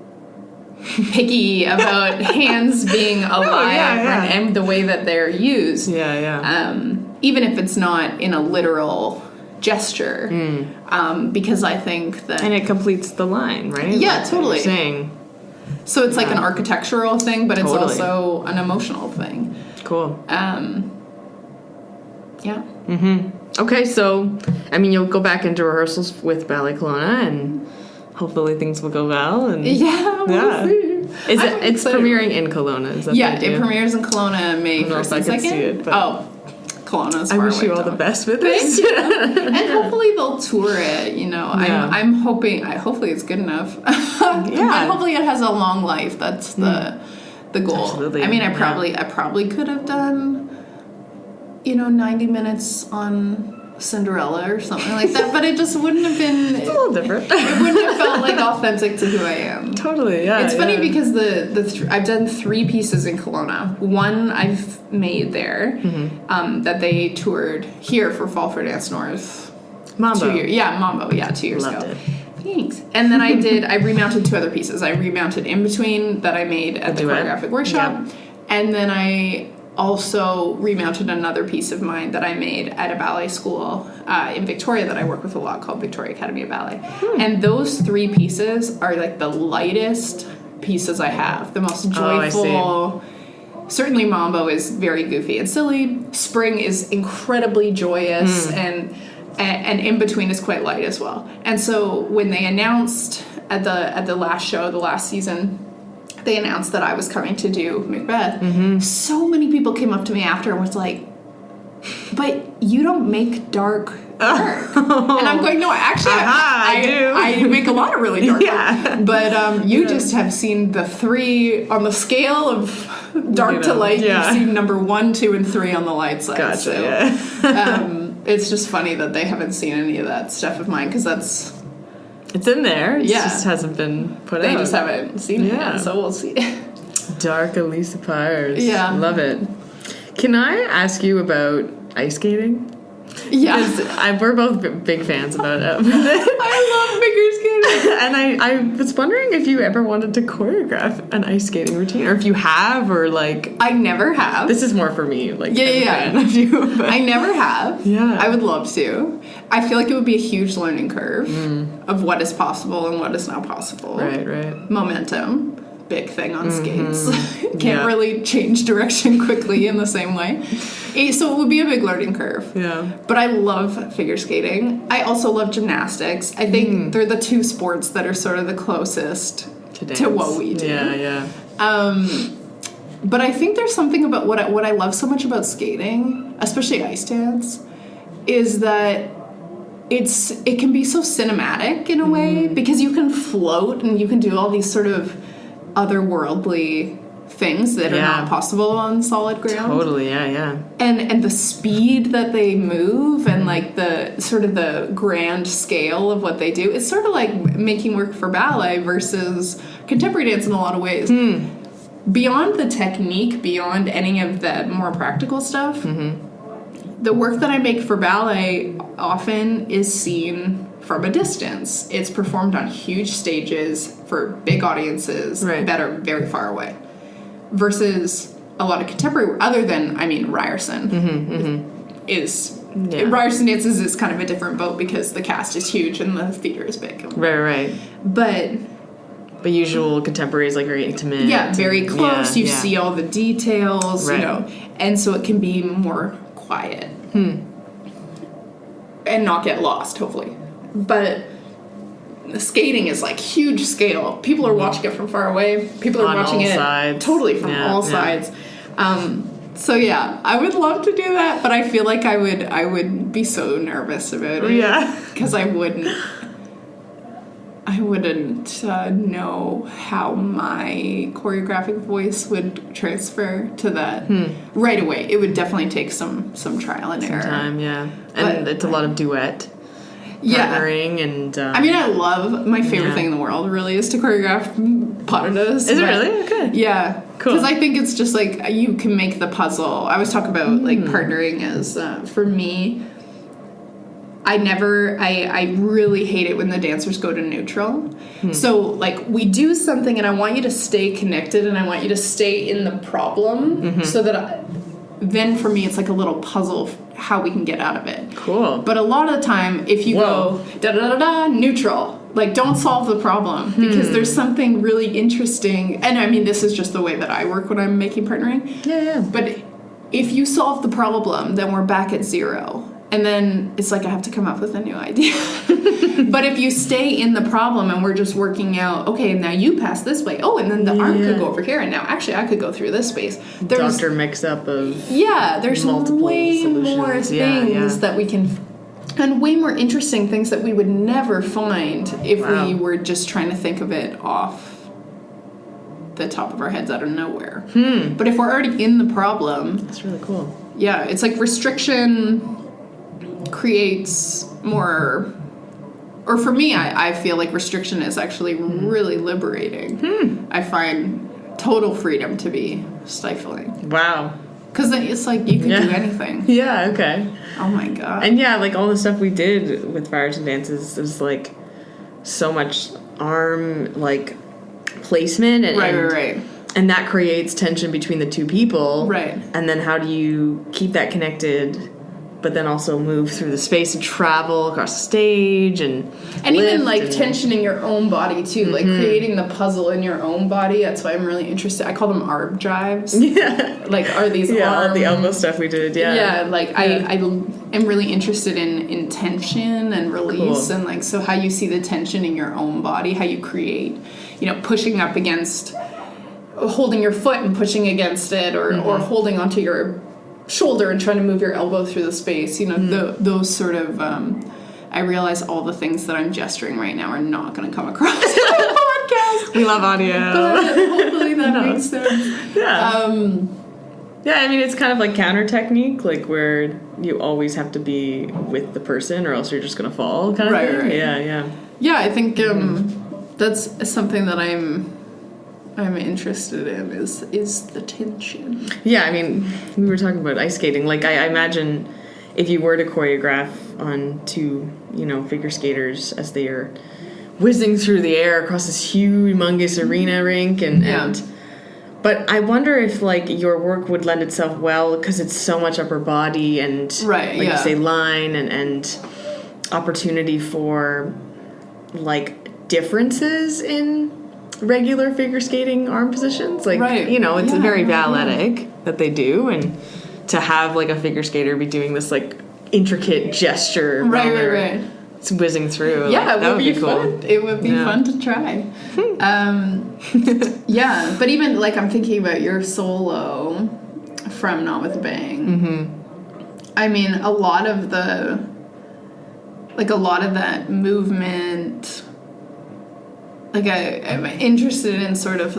Speaker 2: picky about hands being alive and the way that they're used. Even if it's not in a literal gesture, because I think that...
Speaker 1: And it completes the line, right?
Speaker 2: Yeah, totally.
Speaker 1: Saying.
Speaker 2: So it's like an architectural thing, but it's also an emotional thing.
Speaker 1: Cool.
Speaker 2: Yeah.
Speaker 1: Mm-hmm. Okay, so, you'll go back into rehearsals with Ballet Kelowna, and hopefully things will go well. And
Speaker 2: we'll see.
Speaker 1: It's premiering in Kelowna, is that
Speaker 2: it premieres in Kelowna May 1st and 2nd.
Speaker 1: See it, but
Speaker 2: Kelowna's
Speaker 1: I
Speaker 2: far
Speaker 1: wish
Speaker 2: away,
Speaker 1: you all
Speaker 2: though.
Speaker 1: the best with this.
Speaker 2: And hopefully they'll tour it, I'm hoping, hopefully it's good enough. But hopefully it has a long life. That's the goal.
Speaker 1: Absolutely.
Speaker 2: I probably could have done 90 minutes on Cinderella or something like that, but it just wouldn't have been...
Speaker 1: It's a little different.
Speaker 2: It wouldn't have felt like authentic to who I am.
Speaker 1: Totally, yeah.
Speaker 2: It's funny because I've done 3 pieces in Kelowna. One I've made there that they toured here for Fall for Dance North.
Speaker 1: Mambo.
Speaker 2: 2 years. Yeah, Mambo. Yeah, 2 years
Speaker 1: Loved
Speaker 2: ago.
Speaker 1: it.
Speaker 2: Thanks. And then I remounted 2 other pieces. I remounted In Between that I made at the choreographic workshop, and then I also remounted another piece of mine that I made at a ballet school in Victoria that I work with a lot, called Victoria Academy of Ballet. And those 3 pieces are like the lightest pieces I have, the most joyful. Certainly Mambo is very goofy and silly. Spring is incredibly joyous, and In Between is quite light as well. And so when they announced at the last show, the last season, they announced that I was coming to do Macbeth, so many people came up to me after and was like, but you don't make dark work. And I'm going, no, actually, I do. I make a lot of really dark work. But you just have seen the 3 on the scale of dark to light. You've seen number 1, 2, and 3 on the light side.
Speaker 1: Gotcha,
Speaker 2: so it's just funny that they haven't seen any of that stuff of mine, because it's
Speaker 1: in there. It just hasn't been put out.
Speaker 2: They just haven't seen it yet, so we'll see.
Speaker 1: Dark Alysa Pires.
Speaker 2: Yeah.
Speaker 1: Love it. Can I ask you about ice skating?
Speaker 2: Yeah.
Speaker 1: Because we're both big fans about it.
Speaker 2: I love figure skating.
Speaker 1: And I was wondering if you ever wanted to choreograph an ice skating routine, or if you have, or like...
Speaker 2: I never have.
Speaker 1: This is more for me, like,
Speaker 2: I'm a fan of you. But I never have.
Speaker 1: Yeah.
Speaker 2: I would love to. I feel like it would be a huge learning curve of what is possible and what is not possible.
Speaker 1: Right.
Speaker 2: Momentum. Big thing on skates. Can't really change direction quickly in the same way. So it would be a big learning curve.
Speaker 1: Yeah.
Speaker 2: But I love figure skating. I also love gymnastics. I think they're the 2 sports that are sort of the closest to what we do.
Speaker 1: Yeah.
Speaker 2: But I think there's something about what I love so much about skating, especially ice dance, is that it can be so cinematic in a way, because you can float and you can do all these sort of otherworldly things that are not possible on solid ground.
Speaker 1: Totally, yeah.
Speaker 2: And the speed that they move and like the sort of the grand scale of what they do, it's sort of like making work for ballet versus contemporary dance in a lot of ways. Beyond the technique, beyond any of the more practical stuff, the work that I make for ballet often is seen from a distance. It's performed on huge stages for big audiences that are very far away. Versus a lot of contemporary, other than, Ryerson, is Ryerson Dances is kind of a different boat because the cast is huge and the theater is big.
Speaker 1: Right.
Speaker 2: But
Speaker 1: usual contemporary is like very intimate.
Speaker 2: Yeah, very close. You see all the details,
Speaker 1: right.
Speaker 2: you know, and so it can be more quiet. And not get lost, hopefully. But the skating is like huge scale. People are watching it from far away. People are watching it totally from all sides. So yeah, I would love to do that, but I feel like I would be so nervous about it.
Speaker 1: Yeah.
Speaker 2: Because I wouldn't know how my choreographic voice would transfer to that right away. It would definitely take some trial and error.
Speaker 1: Time, yeah. And it's a lot of duet. Partnering and...
Speaker 2: I mean, I love... My favorite thing in the world really is to choreograph paradas.
Speaker 1: Is it really? Okay.
Speaker 2: Yeah.
Speaker 1: Cool.
Speaker 2: Because I think it's just like you can make the puzzle. I always talk about like partnering as... for me, I really hate it when the dancers go to neutral. So, like, we do something and I want you to stay connected and I want you to stay in the problem so that... then for me, it's like a little puzzle how we can get out of it.
Speaker 1: Cool.
Speaker 2: But a lot of the time, if you go da-da-da-da, neutral, like don't solve the problem because there's something really interesting. And I mean, this is just the way that I work when I'm making partnering.
Speaker 1: Yeah.
Speaker 2: But if you solve the problem, then we're back at zero. And then it's like I have to come up with a new idea. But if you stay in the problem and we're just working out, okay, now you pass this way. Oh, and then the arm could go over here. And now actually I could go through this space. There's
Speaker 1: Doctor mix-up of
Speaker 2: there's way
Speaker 1: solutions.
Speaker 2: more things that we can... And way more interesting things that we would never find if we were just trying to think of it off the top of our heads out of nowhere. But if we're already in the problem...
Speaker 1: That's really cool.
Speaker 2: Yeah, it's like restriction... creates more, or for me, I feel like restriction is actually really liberating. I find total freedom to be stifling.
Speaker 1: Wow.
Speaker 2: Because it's like you can do anything.
Speaker 1: Yeah, okay.
Speaker 2: Oh my god.
Speaker 1: And yeah, like all the stuff we did with Ryerson Dances was like so much arm like placement and
Speaker 2: right.
Speaker 1: And that creates tension between the two people.
Speaker 2: Right.
Speaker 1: And then how do you keep that connected but then also move through the space and travel across the stage and
Speaker 2: even like tension in your own body too, like creating the puzzle in your own body. That's why I'm really interested. I call them arm drives. Yeah, like are these
Speaker 1: all the elbow stuff we did.
Speaker 2: I am really interested in tension and release and like so how you see the tension in your own body, how you create, you know, pushing up against, holding your foot and pushing against it, or holding onto your shoulder and trying to move your elbow through the space, you know, those sort of I realize all the things that I'm gesturing right now are not going to come across in the podcast.
Speaker 1: We love audio,
Speaker 2: but hopefully that makes sense.
Speaker 1: Yeah. I mean, it's kind of like counter technique, like where you always have to be with the person or else you're just going to fall kind of thing. Right.
Speaker 2: Yeah, I think that's something that I'm interested in is the tension. Yeah,
Speaker 1: I mean, we were talking about ice skating. Like, I imagine if you were to choreograph on two, you know, figure skaters as they are whizzing through the air across this humongous arena rink and but I wonder if, like, your work would lend itself well because it's so much upper body and, you say, line and opportunity for, like, differences in regular figure skating arm positions, like you know, it's very balletic that they do, and to have like a figure skater be doing this like intricate gesture, it's whizzing through.
Speaker 2: Yeah, it would be cool. Fun. It would be fun to try. But even like I'm thinking about your solo from Not With a Bang. I mean, a lot of that movement. Like I'm interested in sort of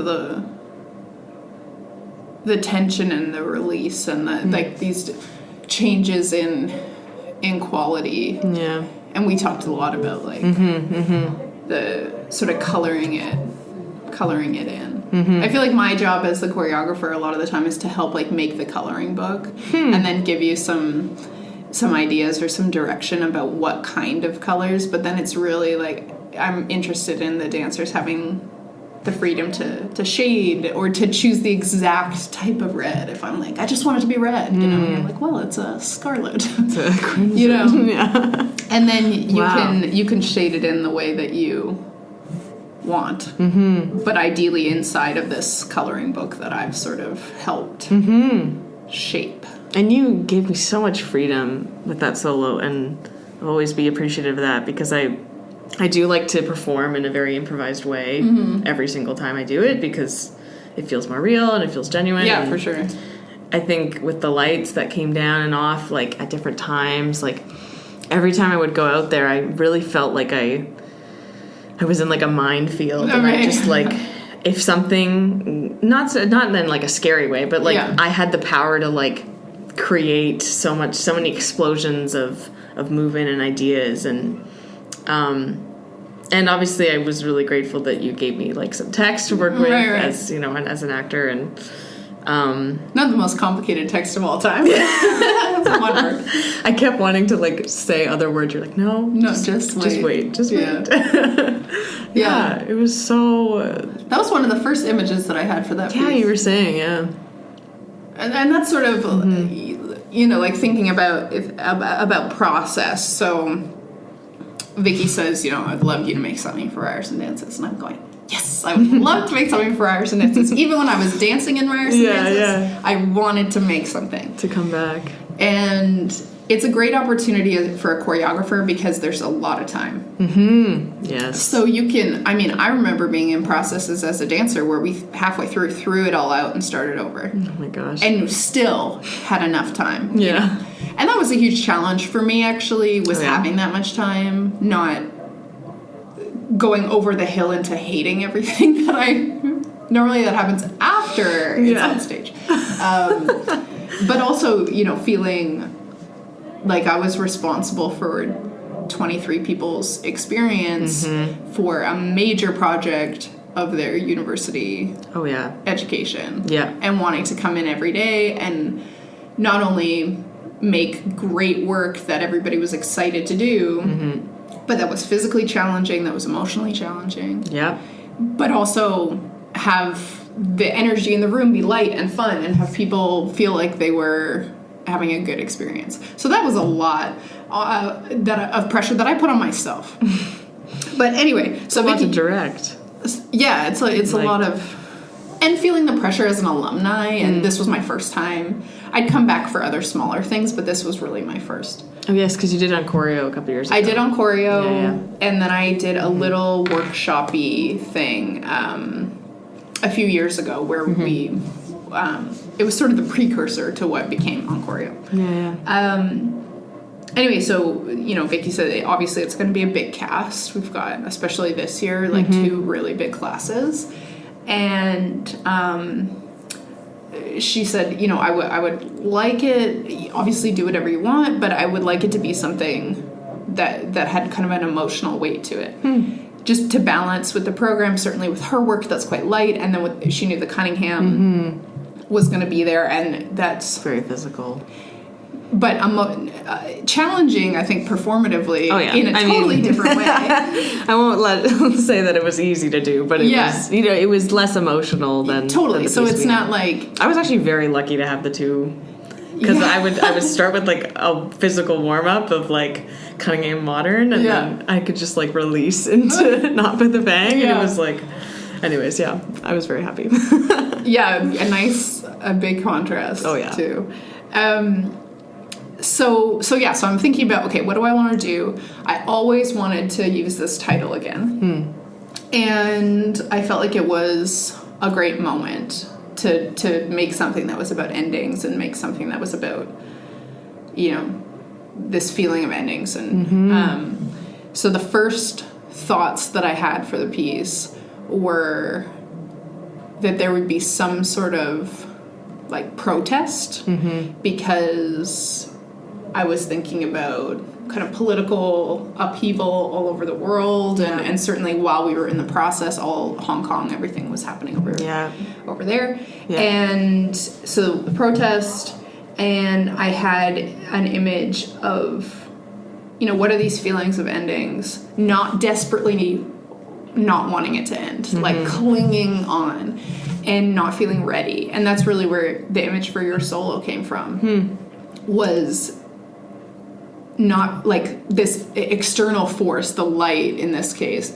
Speaker 2: the tension and the release and the like these changes in quality. Yeah. And we talked a lot about like the sort of coloring it in. I feel like my job as the choreographer a lot of the time is to help like make the coloring book and then give you some ideas or some direction about what kind of colors, but then it's really like I'm interested in the dancers having the freedom to shade or to choose the exact type of red. If I'm like, I just want it to be red, you know, and you're like, well, it's a scarlet,
Speaker 1: It's a crimson.
Speaker 2: you know.
Speaker 1: Yeah.
Speaker 2: And then you can shade it in the way that you want, but ideally inside of this coloring book that I've sort of helped shape.
Speaker 1: And you gave me so much freedom with that solo, and I'll always be appreciative of that, because I do like to perform in a very improvised way every single time I do it, because it feels more real and it feels genuine.
Speaker 2: Yeah, for sure.
Speaker 1: I think with the lights that came down and off, like, at different times, like, every time I would go out there, I really felt like I was in, like, a minefield. And I just, like, if something, not in, like, a scary way, but, like, I had the power to, like, create so many explosions of movement and ideas, and obviously I was really grateful that you gave me, like, some text to work with as, you know, as an actor, and
Speaker 2: not the most complicated text of all time. It's one word.
Speaker 1: I kept wanting to, like, say other words. You're like, no, just wait. Yeah, it was so
Speaker 2: that was one of the first images that I had for that piece.
Speaker 1: You were saying,
Speaker 2: and that's sort of you know, like, thinking about process. So Vicky says, you know, I'd love you to make something for Ryerson Dances, and I'm going, yes, I would love to make something for Ryerson Dances. Even when I was dancing in Ryerson Dances, I wanted to make something
Speaker 1: to come back.
Speaker 2: And it's a great opportunity for a choreographer because there's a lot of time.
Speaker 1: Yes.
Speaker 2: So you can, I mean, I remember being in processes as a dancer where we halfway threw it all out and started over.
Speaker 1: Oh my gosh.
Speaker 2: And still had enough time.
Speaker 1: Yeah.
Speaker 2: You know? And that was a huge challenge for me, actually, was having that much time, not going over the hill into hating everything normally that happens after it's on stage. But also, you know, feeling like I was responsible for 23 people's experience for a major project of their university education. Yeah. And wanting to come in every day and not only make great work that everybody was excited to do, but that was physically challenging, that was emotionally challenging. Yeah. But also have the energy in the room be light and fun and have people feel like they were having a good experience. So that was a lot of pressure that I put on myself. But anyway, so
Speaker 1: a lot to direct.
Speaker 2: Yeah, it's a lot of, and feeling the pressure as an alumni, and this was my first time. I'd come back for other smaller things, but this was really my first.
Speaker 1: Oh yes, because you did on choreo a couple years ago.
Speaker 2: I did on choreo, and then I did a little workshop-y thing a few years ago where we, it was sort of the precursor to what became on choreo. Anyway, so, you know, Vicky said obviously it's going to be a big cast. We've got, especially this year, like 2 really big classes. And she said, you know, I would like it, obviously do whatever you want, but I would like it to be something that had kind of an emotional weight to it. Just to balance with the program, certainly with her work that's quite light, and then she knew the Cunningham was going to be there, and that's
Speaker 1: very physical.
Speaker 2: But challenging, I think, performatively in a totally different way.
Speaker 1: I won't say that it was easy to do, but it was, you know, it was less emotional than
Speaker 2: totally. So it's not like
Speaker 1: I was actually very lucky to have the two, because I would start with like a physical warm up of like Cunningham Modern, and then I could just like release into Not with a Bang, and it was like. Anyways, I was very happy. A big contrast. Too. So I'm thinking about, okay, what do I want to do? I always wanted to use this title again. And I felt like it was a great moment to make something that was about endings and make something that was about, you know, this feeling of endings. And so the first thoughts that I had for the piece were that there would be some sort of like protest because I was thinking about kind of political upheaval all over the world, and certainly while we were in the process, all Hong Kong, everything was happening over there. And so the protest, and I had an image of, you know, what are these feelings of endings? Not desperately
Speaker 2: not wanting it to end, like clinging on and not feeling ready. And that's really where the image for your solo came from, was not like this external force, the light in this case,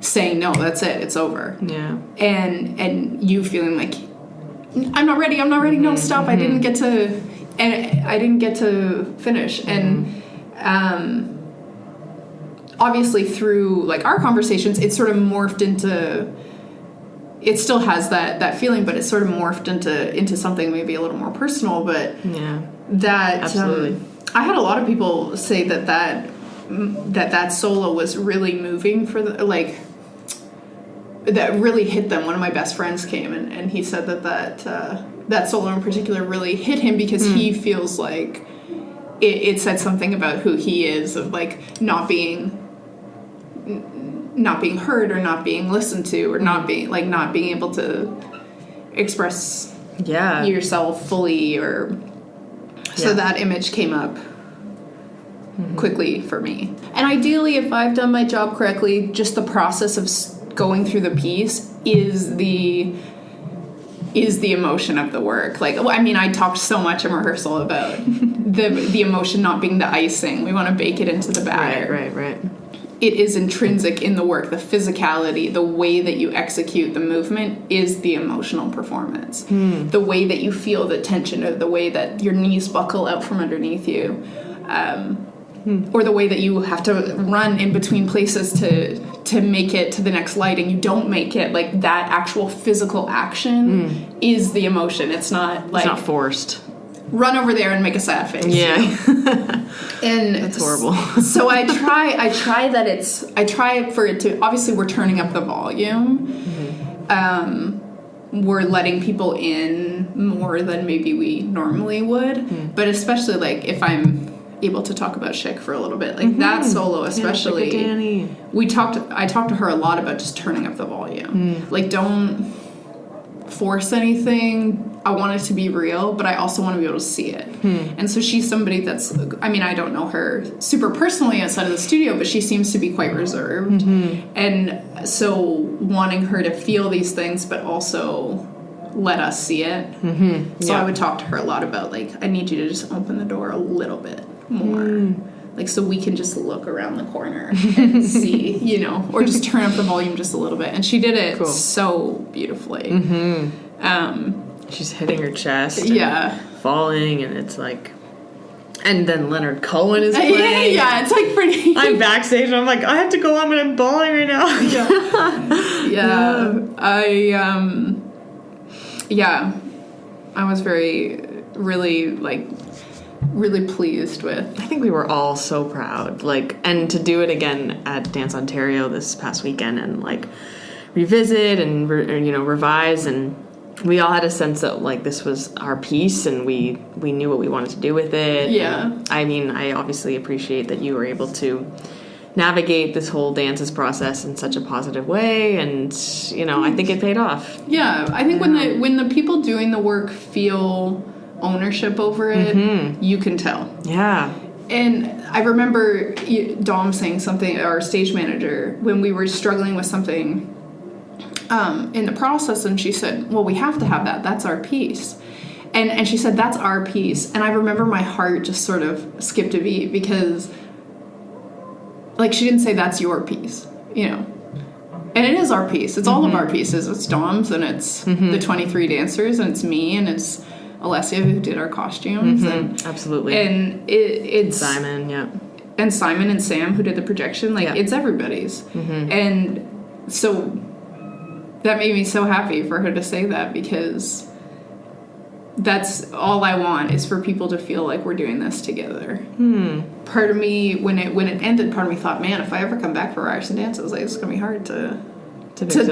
Speaker 2: saying, no, that's it, it's over.
Speaker 1: Yeah.
Speaker 2: And you feeling like, I'm not ready, no, stop, I didn't get to finish. And obviously through like our conversations, it sort of morphed into, it still has that feeling, but it's sort of morphed into something maybe a little more personal. But that
Speaker 1: absolutely.
Speaker 2: I had a lot of people say that solo was really moving for the, like, that really hit them. One of my best friends came and he said that solo in particular really hit him because he feels like it said something about who he is, of like not being heard or not being listened to or not being able to express yourself fully, or so that image came up quickly for me. And ideally, if I've done my job correctly, just the process of going through the piece is the emotion of the work. Like, I mean, I talked so much in rehearsal about the emotion not being the icing. We want to bake it into the batter.
Speaker 1: Right.
Speaker 2: It is intrinsic in the work. The physicality, the way that you execute the movement is the emotional performance. The way that you feel the tension, or the way that your knees buckle out from underneath you, or the way that you have to run in between places to make it to the next light and you don't make it. Like, that actual physical action is the emotion. It's not like... It's
Speaker 1: not forced.
Speaker 2: Run over there and make a sad face.
Speaker 1: Yeah.
Speaker 2: You know? And
Speaker 1: that's horrible.
Speaker 2: So I try for it to, obviously we're turning up the volume. We're letting people in more than maybe we normally would. But especially like if I'm able to talk about Schick for a little bit, like that solo especially, I talked to her a lot about just turning up the volume. Like, don't force anything. I want it to be real, but I also want to be able to see it. And so she's somebody that's, I mean, I don't know her super personally outside of the studio, but she seems to be quite reserved. And so wanting her to feel these things, but also let us see it. So I would talk to her a lot about, like, I need you to just open the door a little bit more. Like, so we can just look around the corner and see, you know, or just turn up the volume just a little bit. And she did it so beautifully.
Speaker 1: She's hitting her chest.
Speaker 2: Yeah.
Speaker 1: Falling, and it's like... And then Leonard Cohen is playing.
Speaker 2: Yeah, it's like pretty...
Speaker 1: I'm backstage, and I'm like, I have to go on, but I'm bawling right now. I was really pleased with. I think we were all so proud. Like, and to do it again at Dance Ontario this past weekend and, like, revisit and, revise, and we all had a sense that, like, this was our piece and we knew what we wanted to do with it.
Speaker 2: Yeah.
Speaker 1: And, I mean, I obviously appreciate that you were able to navigate this whole dances process in such a positive way, and, you know, I think it paid off.
Speaker 2: Yeah, I think when the people doing the work feel ownership over it, you can tell.
Speaker 1: Yeah.
Speaker 2: And I remember Dom saying something, our stage manager, when we were struggling with something in the process, and she said, well, we have to have that. That's our piece. And she said, that's our piece. And I remember my heart just sort of skipped a beat, because, like, she didn't say that's your piece, you know. And it is our piece. It's all of our pieces. It's Dom's, and it's the 23 dancers, and it's me, and it's Alessia, who did our costumes. And,
Speaker 1: absolutely.
Speaker 2: And it's...
Speaker 1: Simon, yeah.
Speaker 2: And Simon and Sam, who did the projection. Like, it's everybody's. And so that made me so happy for her to say that, because that's all I want, is for people to feel like we're doing this together. Part of me, when it ended, part of me thought, man, if I ever come back for Ryerson Dances, like, it's going to be hard to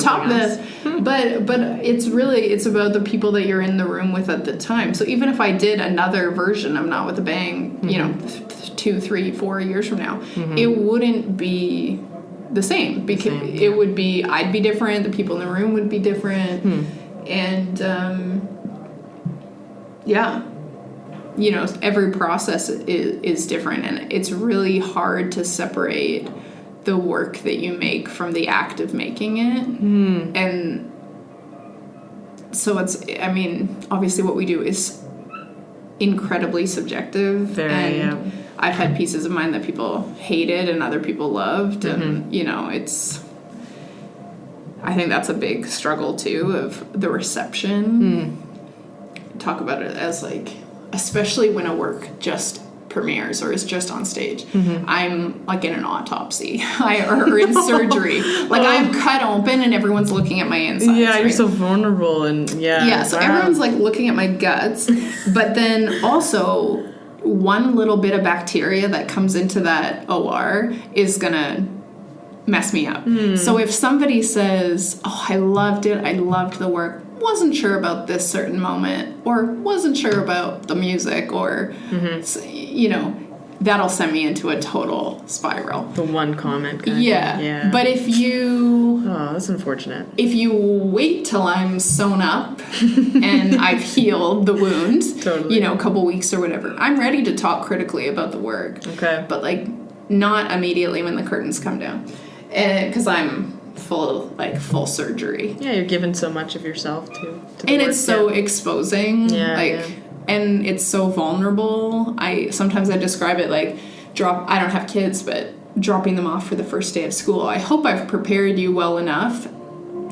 Speaker 2: top this. But it's about the people that you're in the room with at the time. So even if I did another version of Not With a Bang, you know, 2, 3, 4 years from now, it wouldn't be the same, because it would be, I'd be different, the people in the room would be different, and you know, every process is different, and it's really hard to separate the work that you make from the act of making it. And so obviously what we do is incredibly subjective.
Speaker 1: Very,
Speaker 2: and I've had pieces of mine that people hated and other people loved. And, I think that's a big struggle, too, of the reception. Talk about it as, like, especially when a work just premieres or is just on stage. I'm, like, in an autopsy or in surgery. Like, I'm cut open and everyone's looking at my insides.
Speaker 1: Yeah, you're so vulnerable and,
Speaker 2: Yeah, so everyone's, like, looking at my guts. But then also, one little bit of bacteria that comes into that OR is going to mess me up. So if somebody says, oh, I loved it, I loved the work, wasn't sure about this certain moment, or wasn't sure about the music, or, that'll send me into a total spiral.
Speaker 1: The one comment kind
Speaker 2: of thing. But if you...
Speaker 1: Oh, that's unfortunate.
Speaker 2: If you wait till I'm sewn up and I've healed the wound, a couple weeks or whatever, I'm ready to talk critically about the work.
Speaker 1: Okay.
Speaker 2: But, like, not immediately when the curtains come down. Because I'm full surgery.
Speaker 1: Yeah, you're giving so much of yourself to
Speaker 2: and work, it's so exposing. And it's so vulnerable. Sometimes I describe it like I don't have kids, but dropping them off for the first day of school. I hope I've prepared you well enough.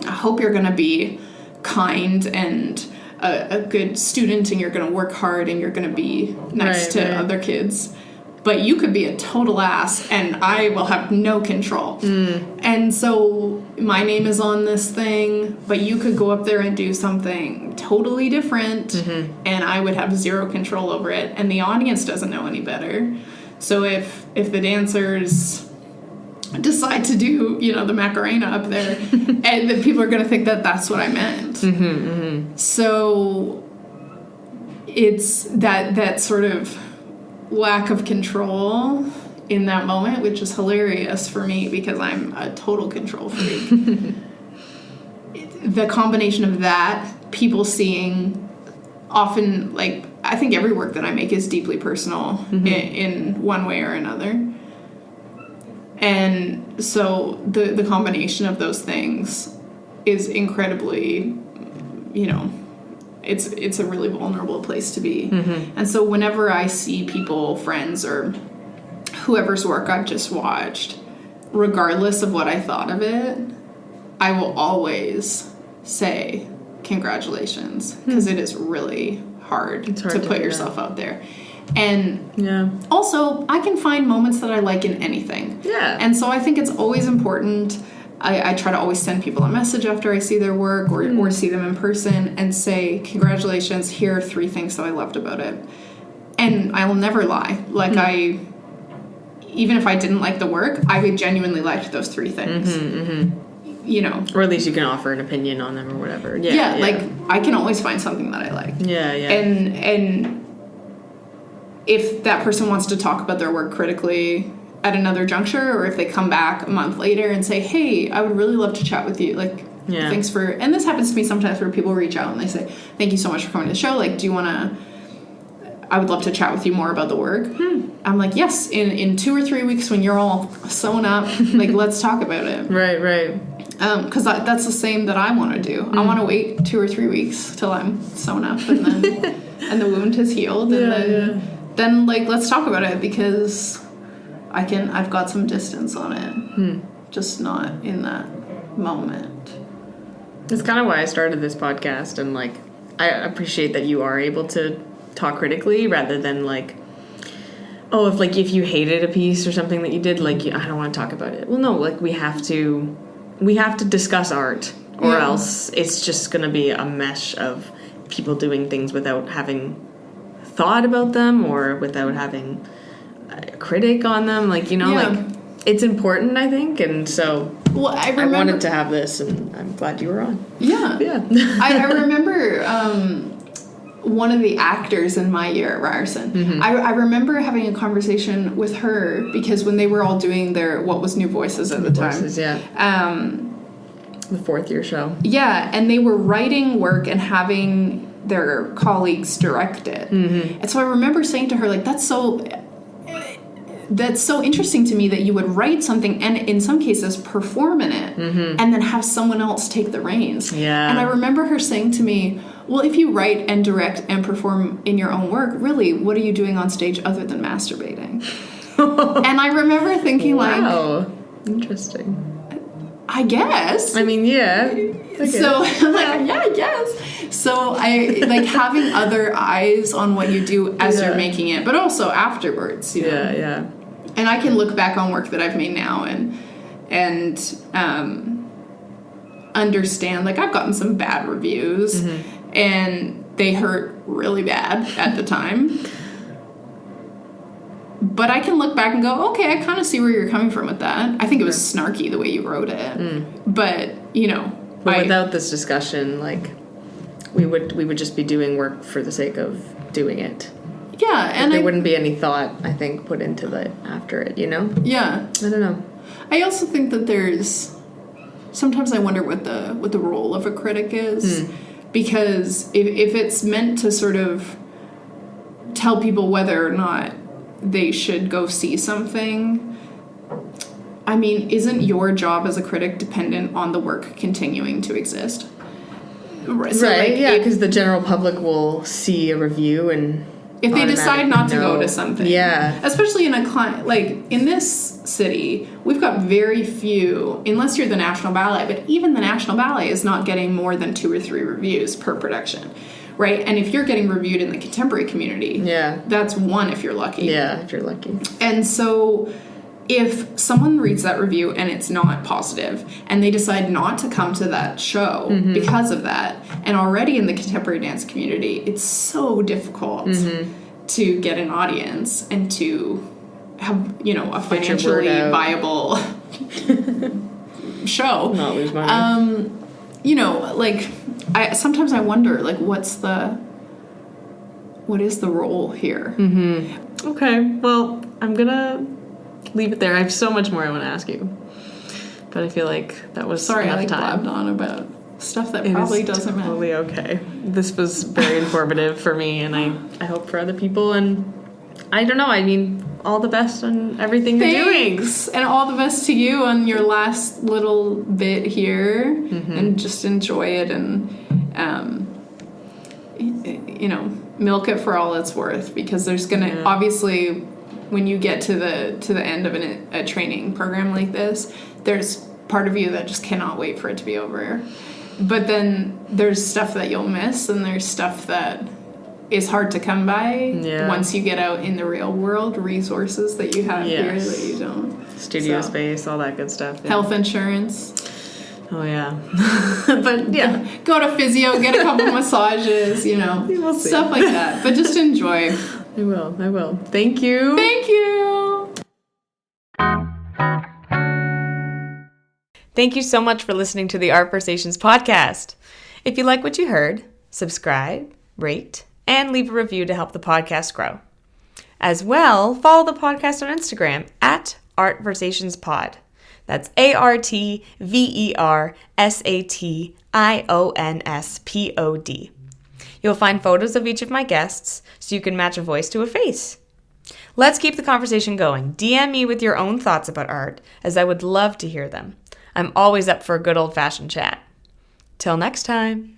Speaker 2: I hope you're going to be kind and a good student, and you're going to work hard, and you're going to be nice to other kids. But you could be a total ass, and I will have no control. And so my name is on this thing, but you could go up there and do something totally different, and I would have zero control over it, and the audience doesn't know any better. So if the dancers decide to do, the Macarena up there, and then people are going to think that that's what I meant. So it's that sort of lack of control in that moment, which is hilarious for me because I'm a total control freak. The combination of that, people seeing often, like, I think every work that I make is deeply personal in one way or another. And so the combination of those things is incredibly, it's a really vulnerable place to be. And so whenever I see people, friends, or whoever's work I've just watched, regardless of what I thought of it, I will always say congratulations, because it is really hard to put yourself out there. And also, I can find moments that I like in anything. And so I think it's always important. I try to always send people a message after I see their work or see them in person and say, congratulations, here are 3 things that I loved about it. And I will never lie. Like, even if I didn't like the work, I would genuinely like those 3 things. Or
Speaker 1: at least you can offer an opinion on them or whatever.
Speaker 2: Like, I can always find something that I like. And if that person wants to talk about their work critically at another juncture, or if they come back a month later and say, hey, I would really love to chat with you, like, thanks for, and this happens to me sometimes where people reach out and they say, thank you so much for coming to the show, like, do you want to, I would love to chat with you more about the work. I'm like, yes, in 2 or 3 weeks when you're all sewn up, like, let's talk about it. Right. Because that's the same that I want to do. I want to wait 2 or 3 weeks till I'm sewn up and then and the wound has healed, and then like, let's talk about it, because I've got some distance on it, just not in that moment.
Speaker 1: That's kind of why I started this podcast, and like, I appreciate that you are able to talk critically rather than like, oh, if you hated a piece or something that you did, like, I don't want to talk about it. Well, no, like, we have to discuss art, or else it's just going to be a mesh of people doing things without having thought about them or without having a critic on them. Like, like, it's important, I think, and so I wanted to have this, and I'm glad you were on. I remember one of the actors in my year at Ryerson. I remember having a conversation with her, because when they were all doing their What Was New Voices at the time. The 4th year show.
Speaker 2: And they were writing work and having their colleagues direct it. And so I remember saying to her, like, that's so... that's so interesting to me that you would write something and in some cases perform in it and then have someone else take the reins.
Speaker 1: Yeah.
Speaker 2: And I remember her saying to me, well, if you write and direct and perform in your own work, really, what are you doing on stage other than masturbating? And I remember thinking
Speaker 1: wow. Interesting.
Speaker 2: I guess.
Speaker 1: I mean, yeah. Okay.
Speaker 2: So I'm like, yeah, I guess. So I like having other eyes on what you do as you're making it, but also afterwards, you know?
Speaker 1: Yeah.
Speaker 2: And I can look back on work that I've made now and understand, like, I've gotten some bad reviews and they hurt really bad at the time. But I can look back and go, okay, I kind of see where you're coming from with that. I think it was snarky the way you wrote it. But, you know.
Speaker 1: But without this discussion, like, we would just be doing work for the sake of doing it.
Speaker 2: Yeah. And
Speaker 1: there wouldn't be any thought, I think, put into it after it, you know?
Speaker 2: Yeah.
Speaker 1: I don't know.
Speaker 2: I also think that there's... Sometimes I wonder what the role of a critic is. Because if it's meant to sort of tell people whether or not they should go see something, I mean, isn't your job as a critic dependent on the work continuing to exist? So
Speaker 1: right,
Speaker 2: like,
Speaker 1: yeah, because the general public will see a review and
Speaker 2: if they decide not to go to something.
Speaker 1: Yeah.
Speaker 2: Especially in a client, like, in this city, we've got very few, unless you're the National Ballet, but even the National Ballet is not getting more than 2 or 3 reviews per production. Right? And if you're getting reviewed in the contemporary community, that's 1 if you're lucky.
Speaker 1: Yeah, if you're lucky.
Speaker 2: And so if someone reads that review and it's not positive and they decide not to come to that show because of that, and already in the contemporary dance community, it's so difficult to get an audience and to have, you know, a financially viable show.
Speaker 1: Not lose money.
Speaker 2: You know, like, sometimes I wonder, like, what is the role here?
Speaker 1: Okay, well, I'm gonna leave it there. I have so much more I want to ask you, but I feel like that was enough time.
Speaker 2: Blabbed on about stuff that probably doesn't matter.
Speaker 1: Totally okay. This was very informative for me, and I hope for other people. And I don't know. I mean, all the best on everything you're doing.
Speaker 2: And all the best to you on your last little bit here. And just enjoy it and, you know, milk it for all it's worth. Because there's going to, obviously, when you get to the end of a training program like this, there's part of you that just cannot wait for it to be over. But then there's stuff that you'll miss, and there's stuff that is hard to come by once you get out in the real world, resources that you have here that you don't.
Speaker 1: Studio space, all that good stuff. Yeah.
Speaker 2: Health insurance.
Speaker 1: Oh, yeah. But, yeah.
Speaker 2: Go to physio, get a couple massages, you know. We'll see. Stuff like that. But just enjoy.
Speaker 1: I will. Thank you.
Speaker 2: Thank you.
Speaker 1: Thank you so much for listening to the Art Versations podcast. If you like what you heard, subscribe, rate, and leave a review to help the podcast grow. As well, follow the podcast on Instagram at ArtVersationsPod. That's ArtVersationsPod. You'll find photos of each of my guests so you can match a voice to a face. Let's keep the conversation going. DM me with your own thoughts about art, as I would love to hear them. I'm always up for a good old-fashioned chat. Till next time.